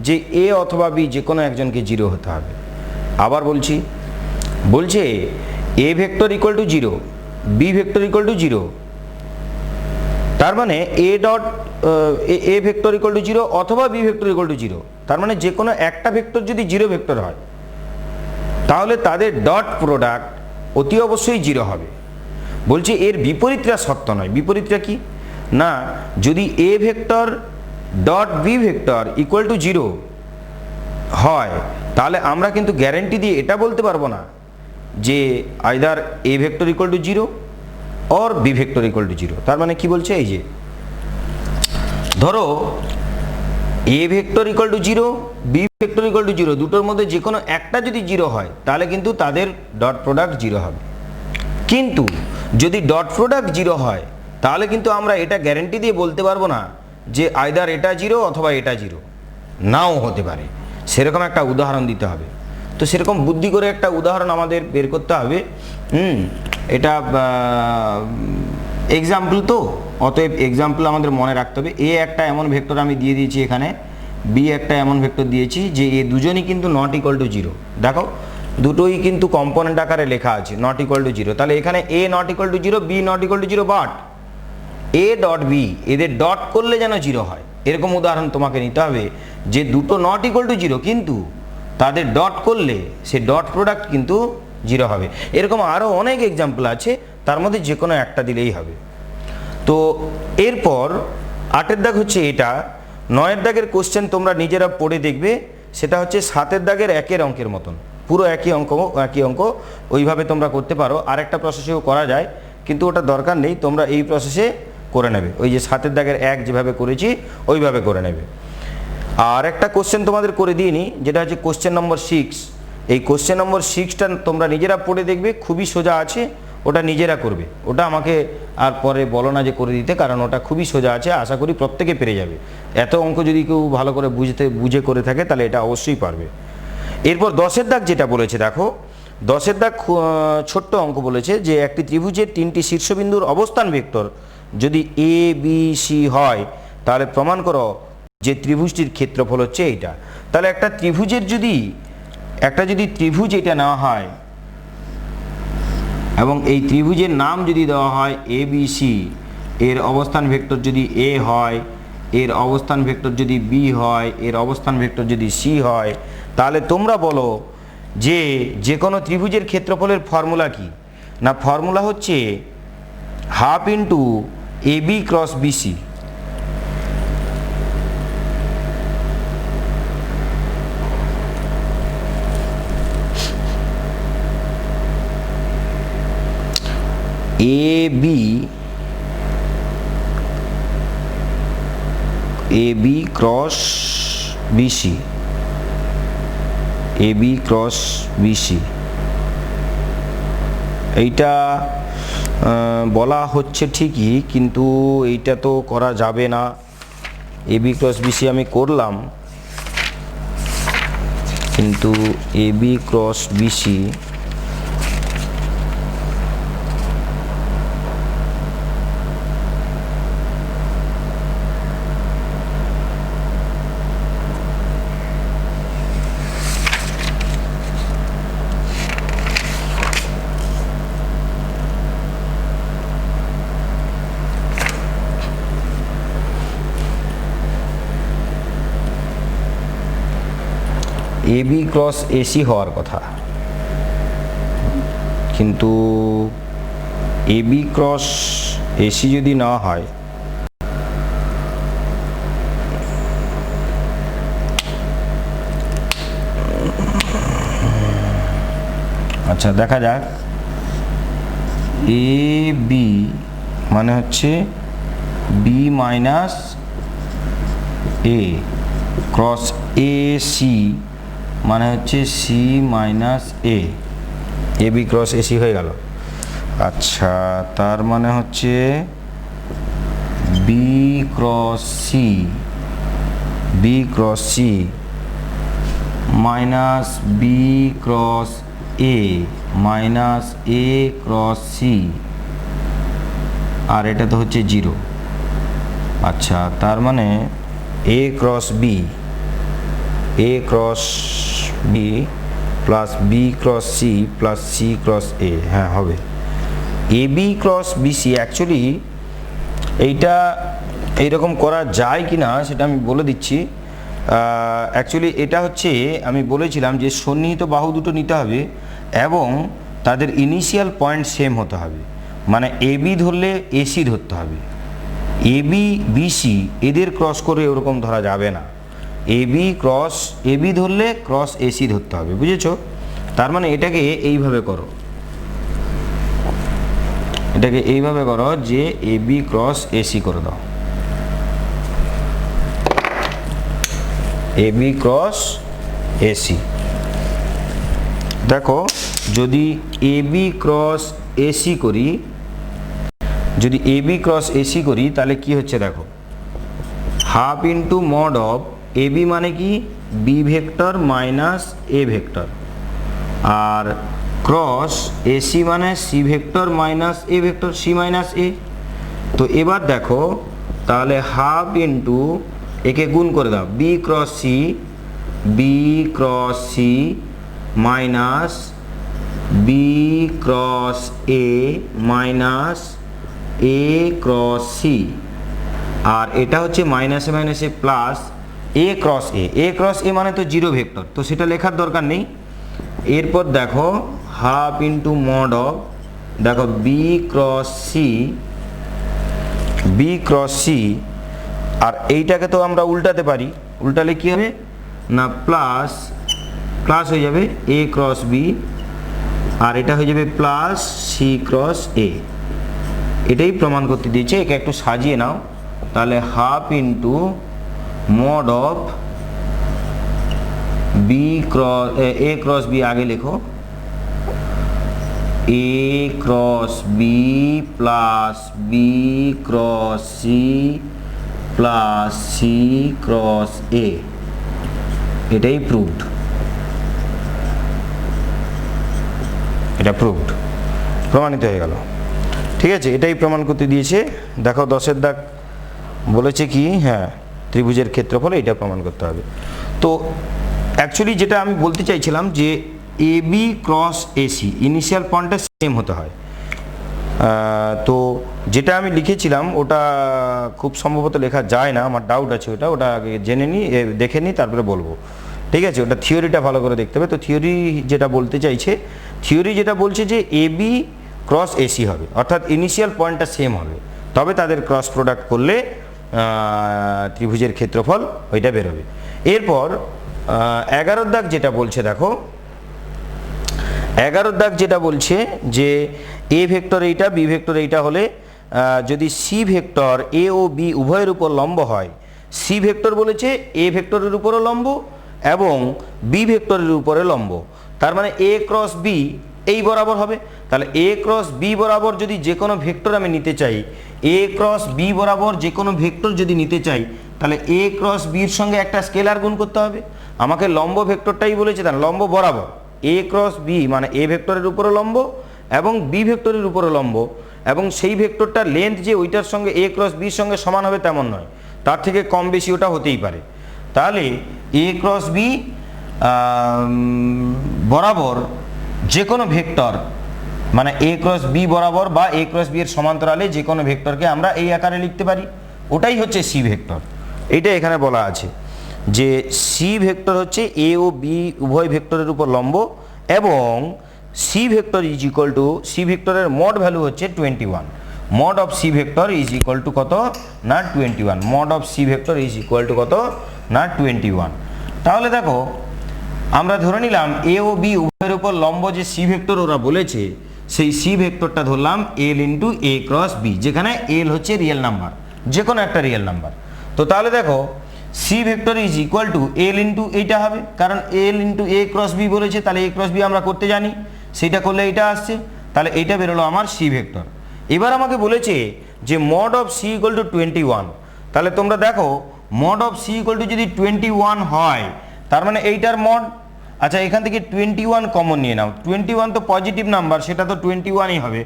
S1: যে এ অথবা বি যে কোনো একজনকে 0 হতে হবে। আবার বলছে এ ভেক্টর = 0, বি ভেক্টর = 0, তার মানে এ ভেক্টর = 0 অথবা বি ভেক্টর = 0, তার মানে যে কোনো একটা ভেক্টর যদি 0 ভেক্টর হয় তাহলে তাদের ডট প্রোডাক্ট অতি অবশ্যই 0 হবে। বলছি এর বিপরীতটা সত্য নয়। বিপরীতটা কি না, যদি A vector dot B vector = 0 হয় তাহলে আমরা কিন্তু গ্যারেন্টি দিয়ে এটা বলতে পারবো না যে either A vector = 0 or B vector = 0। তার মানে কি বলছে, এই যে ধরো এ ভেক্টর = 0, বি ভেক্টর = 0, দুটোর মধ্যে যে কোনো একটা যদি 0 হয় তাহলে কিন্তু তাদের ডট প্রোডাক্ট 0 হবে। কিন্তু যদি ডট প্রোডাক্ট 0 হয় তাহলে কিন্তু আমরা এটা গ্যারেন্টি দিয়ে বলতে পারবো না যে আইদার এটা 0 অথবা এটা 0, নাও হতে পারে। সেরকম একটা উদাহরণ দিতে হবে। তো সেরকম বুদ্ধি করে একটা উদাহরণ আমাদের বের করতে হবে। এটা এক্সাম্পল, তো অতএব এক্সাম্পল আমাদের মনে রাখতে হবে। এ একটা এমন ভেক্টর আমি দিয়ে দিয়েছি এখানে, বি একটা এমন ভেক্টর দিয়েছি যে এ দুজনই কিন্তু নট ইকুয়াল টু 0। দেখো দুটোই কিন্তু কম্পোনেন্ট আকারে লেখা আছে নট ইকুয়াল টু 0। তাহলে এখানে A not equal to 0, B not equal to 0, but A dot B এদের ডট করলে যেন 0 হয়, এরকম উদাহরণ তোমাকে নিতে হবে যে দুটো নট ইকুয়াল টু 0 কিন্তু তাদের ডট করলে সে ডট প্রোডাক্ট কিন্তু 0 হবে। এরকম আরও অনেক এক্সাম্পল আছে, তার মধ্যে যে কোনো একটা দিলেই হবে। তো এরপর 8 দাগ হচ্ছে এটা। 9 দাগের কোশ্চেন তোমরা নিজেরা পড়ে দেখবে, সেটা হচ্ছে 7 দাগের 1 অঙ্কের মতন, পুরো একই অঙ্ক ওইভাবে তোমরা করতে পারো। আরেকটা প্রসেসেও করা যায়, কিন্তু ওটা দরকার নেই, তোমরা এই প্রসেসে করে নেবে। ওই যে 7 দাগের 1 যেভাবে করেছি ওইভাবে করে নেবে। আর একটা কোশ্চেন তোমাদের করে দিইনি, যেটা হচ্ছে কোশ্চেন নম্বর 6। এই কোশ্চেন নম্বর 6টা তোমরা নিজেরা পড়ে দেখবে, খুবই সোজা আছে, ওটা নিজেরা করবে। ওটা আমাকে আর পরে বলো না যে করে দিতে, কারণ ওটা খুবই সোজা আছে, আশা করি প্রত্যেকে পেরে যাবে। এত অঙ্ক যদি কেউ ভালো করে বুঝে করে থাকে তাহলে এটা অবশ্যই পারবে। এরপর 10 দাগ যেটা বলেছে দেখো, 10 দাগ ছোট্ট অঙ্ক বলেছে যে একটি ত্রিভুজের 3টি শীর্ষবিন্দুর অবস্থান ভেক্টর যদি এ বি সি হয়, তাহলে প্রমাণ করো যে ত্রিভুজটির ক্ষেত্রফল হচ্ছে এইটা। তাহলে একটা ত্রিভুজের যদি ত্রিভুজ এটা নেওয়া হয় এবং এই ত্রিভুজের নাম যদি দেওয়া হয় এ বি সি, এর অবস্থান ভেক্টর যদি এ হয়, এর অবস্থান ভেক্টর যদি বি হয়, এর অবস্থান ভেক্টর যদি সি হয়, তাহলে তোমরা বলো যে কোনো ত্রিভুজের ক্ষেত্রফলের ফর্মুলা কি? না, ফর্মুলা হচ্ছে হাফ ইন্টু এ বি ক্রস বিসি। এ বি ক্রস বিসি, এ বি ক্রস বিসি, এইটা বলা হচ্ছে ঠিকই, কিন্তু এইটা তো করা যাবে না। এ বি ক্রস বিসি আমি করলাম, কিন্তু এ বি ক্রস বিসি এ বি ক্রস এসি হওয়ার কথা, কিন্তু এ বি ক্রস এসি যদি না হয়, আচ্ছা দেখা যাক। এ বি মানে হচ্ছে B minus A, cross A C মানে হচ্ছে C minus A, A B cross AC হয়ে গেল। আচ্ছা, তার মানে হচ্ছে B cross C minus B cross A minus A cross C, আর এটা তো হচ্ছে 0। আচ্ছা, তার মানে A cross B plus B cross C plus C cross A, হ্যাঁ হবে। A B cross BC actually এইটা এইরকম করা যায় কি না সেটা আমি বলে দিচ্ছি। অ্যাকচুয়ালি এটা হচ্ছে, আমি বলেছিলাম যে সন্নিহিত বাহু দুটো নিতে হবে এবং তাদের ইনিশিয়াল পয়েন্ট সেম হতে হবে। মানে এ বি ধরলে এসি ধরতে হবে, এ বি বিসি এদের ক্রস করে ওরকম ধরা যাবে না। এ বি ধরলে ক্রস এসি ধরতে হবে, বুঝেছো? তার মানে এটাকে এইভাবে করো, যে এ বি ক্রস এসি করে দাও, এ বি ক্রস এসি। দেখো, যদি এ বি ক্রস এসি করি, তাহলে কি হচ্ছে দেখো, half into mod of A B মানে কি B vector minus A vector, আর ক্রস এসি মানে C vector minus A vector, C minus A. তো এবার দেখো, তাহলে হাফ ইন্টু একে গুণ করে দাও, B cross C minus B cross A minus A cross C, আর এটা হচ্ছে মাইনাসে মাইনাসে প্লাস এ ক্রস এ মানে তো জিরো ভেক্টর, তো সেটা লেখার দরকার নেই। এরপর দেখো হাফ ইন্টু মড অফ, দেখো বি ক্রস সি, আর এইটাকে তো আমরা উল্টাতে পারি, উল্টালে কি হবে না প্লাস হয়ে যাবে এ ক্রস বি, আর এটা হয়ে যাবে প্লাস সি ক্রস এ। এটাই প্রমাণ করতে দিয়েছে, একে একটু সাজিয়ে নাও, তাহলে half into mod of B cross A cross B, আগে লেখো A cross B plus B cross C plus C cross A. এটাই প্রুভড, এটা প্রুভড, প্রমাণিত হয়ে গেল। ঠিক আছে, এটাই প্রমাণ করতে দিয়েছে। দেখো 10-এর দাগ বলেছে কি, হ্যাঁ ত্রিভুজের ক্ষেত্রফল, এটা প্রমাণ করতে হবে। তো অ্যাকচুয়ালি যেটা আমি বলতে চাইছিলাম যে এ বি ক্রস এসি ইনিশিয়াল পয়েন্টটা সেম হতে হয়। তো যেটা আমি লিখেছিলাম ওটা খুব সম্ভবত লেখা যায় না, আমার ডাউট আছে, ওটা আগে জেনে নিই, দেখে নিই, তারপরে বলবো। ঠিক আছে, ওটা থিওরিটা ভালো করে দেখতে হবে। তো থিওরি যেটা বলতে চাইছে, থিওরি যেটা বলছে যে এ বি ক্রস এসি হবে, অর্থাৎ ইনিশিয়াল পয়েন্টটা সেম হবে, তবে তাদের ক্রস প্রোডাক্ট করলে ত্রিভুজের ক্ষেত্রফল ওইটা বেরোবে। এরপর 11 দাগ যেটা বলছে, দেখো 11 দাগ যেটা বলছে যে এ ভেক্টর এইটা, বি ভেক্টর এইটা হলে যদি সি ভেক্টর এ ও বি উভয়ের উপর লম্ব হয়, সি ভেক্টর বলেছে এ ভেক্টরের উপরও লম্ব এবং বি ভেক্টরের উপরে লম্ব, তার মানে এ ক্রস বি এই বরাবর হবে। তাহলে এ ক্রস বি বরাবর যদি যে কোনো ভেক্টর আমি নিতে চাই, এ ক্রস বি বরাবর যে কোনো ভেক্টর যদি নিতে চাই, তাহলে এ ক্রস বির সঙ্গে একটা স্কেলার গুণ করতে হবে। আমাকে লম্ব ভেক্টরটাই বলেছে, তার লম্ব বরাবর এ ক্রস বি মানে এ ভেক্টরের উপরে লম্ব এবং বি ভেক্টরের উপরে লম্ব, এবং সেই ভেক্টরটার লেন্থ যে ওইটার সঙ্গে এ ক্রস বির সঙ্গে সমান হবে তেমন নয়, তার থেকে কম বেশি ওটা হতেই পারে। তাহলে এ ক্রস বি বরাবর যে কোনো ভেক্টর মানে এ ক্রস বি বরাবর বা এ ক্রস বি এর সমান্তরালে যে কোনো ভেক্টরকে আমরা এই আকারে লিখতে পারি, ওটাই হচ্ছে সি ভেক্টর। এইটা এখানে বলা আছে যে সি ভেক্টর হচ্ছে এ ও বি উভয় ভেক্টরের উপর লম্ব, এবং C vector is equal to, C ভেক্টরের মড ভ্যালু হচ্ছে 21, mod of C vector is equal to কত না 21, mod of C vector is equal to কত না 21। তাহলে দেখো আমরা ধরে নিলাম এ ও বি উভয়ের উপর লম্ব যে সি ভেক্টর ওরা বলেছে, সেই সি ভেক্টরটা ধরলাম এল ইন্টু এ ক্রস বি, যেখানে এল হচ্ছে রিয়েল নাম্বার, যে কোনো একটা রিয়েল নাম্বার। তো তাহলে দেখো C vector is equal to L into এইটা হবে, কারণ L into A cross B বলেছে, তাহলে এ ক্রস বি আমরা করতে জানি, সেইটা করলে এইটা আসছে, তাহলে এইটা বেরোলো আমার সি ভেক্টর। এবার আমাকে বলেছে যে mod of C equal to 21, তাহলে তোমরা দেখো mod of C equal to যদি 21 হয়, তার মানে এইটার মড, আচ্ছা এখান থেকে 21 কমন নিয়ে নাও, 21 তো পজিটিভ নাম্বার, সেটা তো 21ই হবে।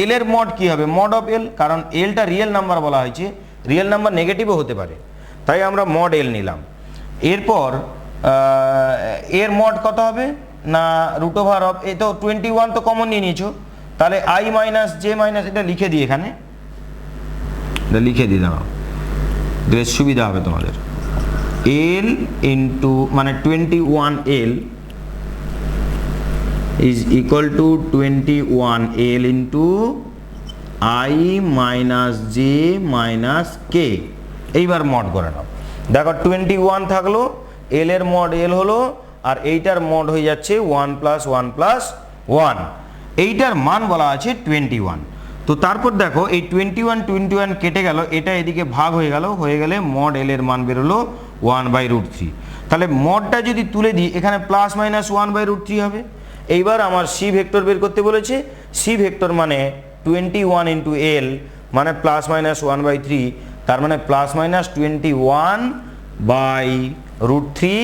S1: এল এর মড কি হবে, মড অফ এল, কারণ এলটা রিয়েল নাম্বার বলা হয়েছে, রিয়েল নাম্বার নেগেটিভও হতে পারে, তাই আমরা মড এল নিলাম। এরপর এর মড কত হবে না রুট ওভার অফ, এ তো 21 তো কমন নিয়ে নিয়েছো, তাহলে আই মাইনাস জে মাইনাস, এটা লিখে দিই, এখানে এটা লিখে দিয়ে দাও, বেশ সুবিধা হবে তোমাদের। এল ইন্টু মানে 21 এল is equal to 21 L into I minus J minus K। এইবার মড করে নাও, দেখো 21 থাকলো, L এর মড L হলো, আর এইটার মড হয়ে যাচ্ছে 1 plus 1 plus 1, এইটার মান বলা আছে 21। তো তারপর দেখো এই 21 কেটে গেল, এটা এদিকে ভাগ হয়ে গেলে মড L এর মান বেরোলো 1/√3। তাহলে মডটা যদি তুলে দিই, এখানে প্লাস মাইনাস 1/√3 হবে। এইবার আমার সি ভেক্টর বের করতে বলেছে, সি ভেক্টর মানে 21 ইন্টু এল মানে প্লাস মাইনাস 1/3, তার মানে plus minus 21/√3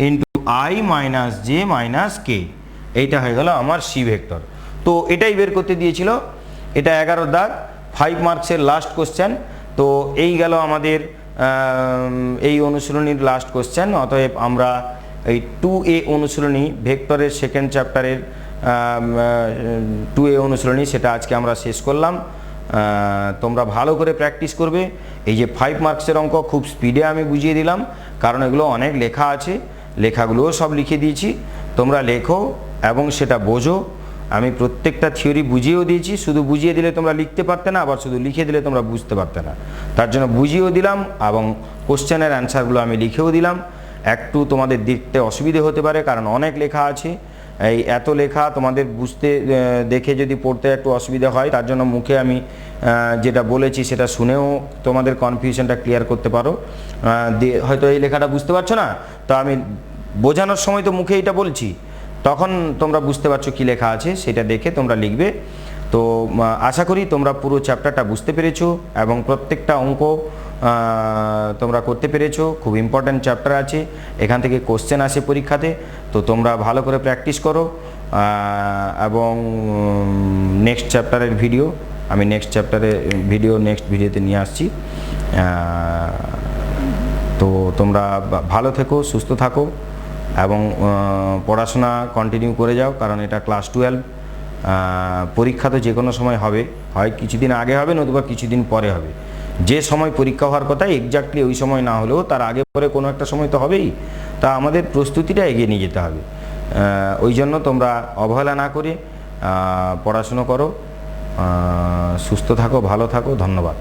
S1: into I minus J minus K, এইটা হয়ে গেল আমার সি ভেক্টর। তো এটাই বের করতে দিয়েছিল, এটা 11 দাগ 5 মার্কসের লাস্ট কোশ্চেন। তো এই গেল আমাদের এই অনুশীলনীর লাস্ট কোশ্চেন। অতএব আমরা এই 2A অনুশীলনী ভেক্টরের সেকেন্ড চ্যাপ্টারের 2A অনুশীলনী সেটা আজকে আমরা শেষ করলাম। তোমরা ভালো করে প্র্যাকটিস করবে। এই যে 5 মার্কসের অঙ্ক খুব স্পিডে আমি বুঝিয়ে দিলাম, কারণ এগুলো অনেক লেখা আছে, লেখাগুলোও সব লিখে দিয়েছি, তোমরা লেখো এবং সেটা বোঝো। আমি প্রত্যেকটা থিওরি বুঝিয়েও দিয়েছি, শুধু বুঝিয়ে দিলে তোমরা লিখতে পারতে না, আবার শুধু লিখে দিলে তোমরা বুঝতে পারতে না, তার জন্য বুঝিয়েও দিলাম এবং কোশ্চেনের অ্যান্সারগুলো আমি লিখেও দিলাম। একটু তোমাদের দেখতে অসুবিধে হতে পারে, কারণ অনেক লেখা আছে, এই এত লেখা তোমাদের বুঝতে দেখে যদি পড়তে একটু অসুবিধা হয়, তার জন্য মুখে আমি যেটা বলেছি সেটা শুনেও তোমাদের কনফিউশনটা ক্লিয়ার করতে পারো। হয়তো এই লেখাটা বুঝতে পারছো না, তো আমি বোঝানোর সময় তো মুখে এটা বলছি, তখন তোমরা বুঝতে পারছো কী লেখা আছে, সেটা দেখে তোমরা লিখবে। তো আশা করি তোমরা পুরো চ্যাপ্টারটা বুঝতে পেরেছো এবং প্রত্যেকটা অঙ্ক তোমরা করতে পেরেছো। খুব ইম্পর্ট্যান্ট চ্যাপ্টার আছে, এখান থেকে কোশ্চেন আসে পরীক্ষাতে, তো তোমরা ভালো করে প্র্যাকটিস করো। এবং নেক্সট চ্যাপ্টারের ভিডিও আমি নেক্সট ভিডিওতে নিয়ে আসছি। তো তোমরা ভালো থেকো, সুস্থ থাকো এবং পড়াশোনা কন্টিনিউ করে যাও, কারণ এটা ক্লাস 12। পরীক্ষা তো যে কোনো সময় হবে, হয় কিছুদিন আগে হবে নতুবা কিছুদিন পরে হবে। যে সময় পরীক্ষা হওয়ার কথা এক্স্যাক্টলি ওই সময় না হলেও তার আগে পরে কোনো একটা সময় তো হবেই, তা আমাদের প্রস্তুতিটা এগিয়ে নিয়ে যেতে হবে। ওই জন্য তোমরা অবহেলা না করে পড়াশুনো করো, সুস্থ থাকো, ভালো থাকো, ধন্যবাদ।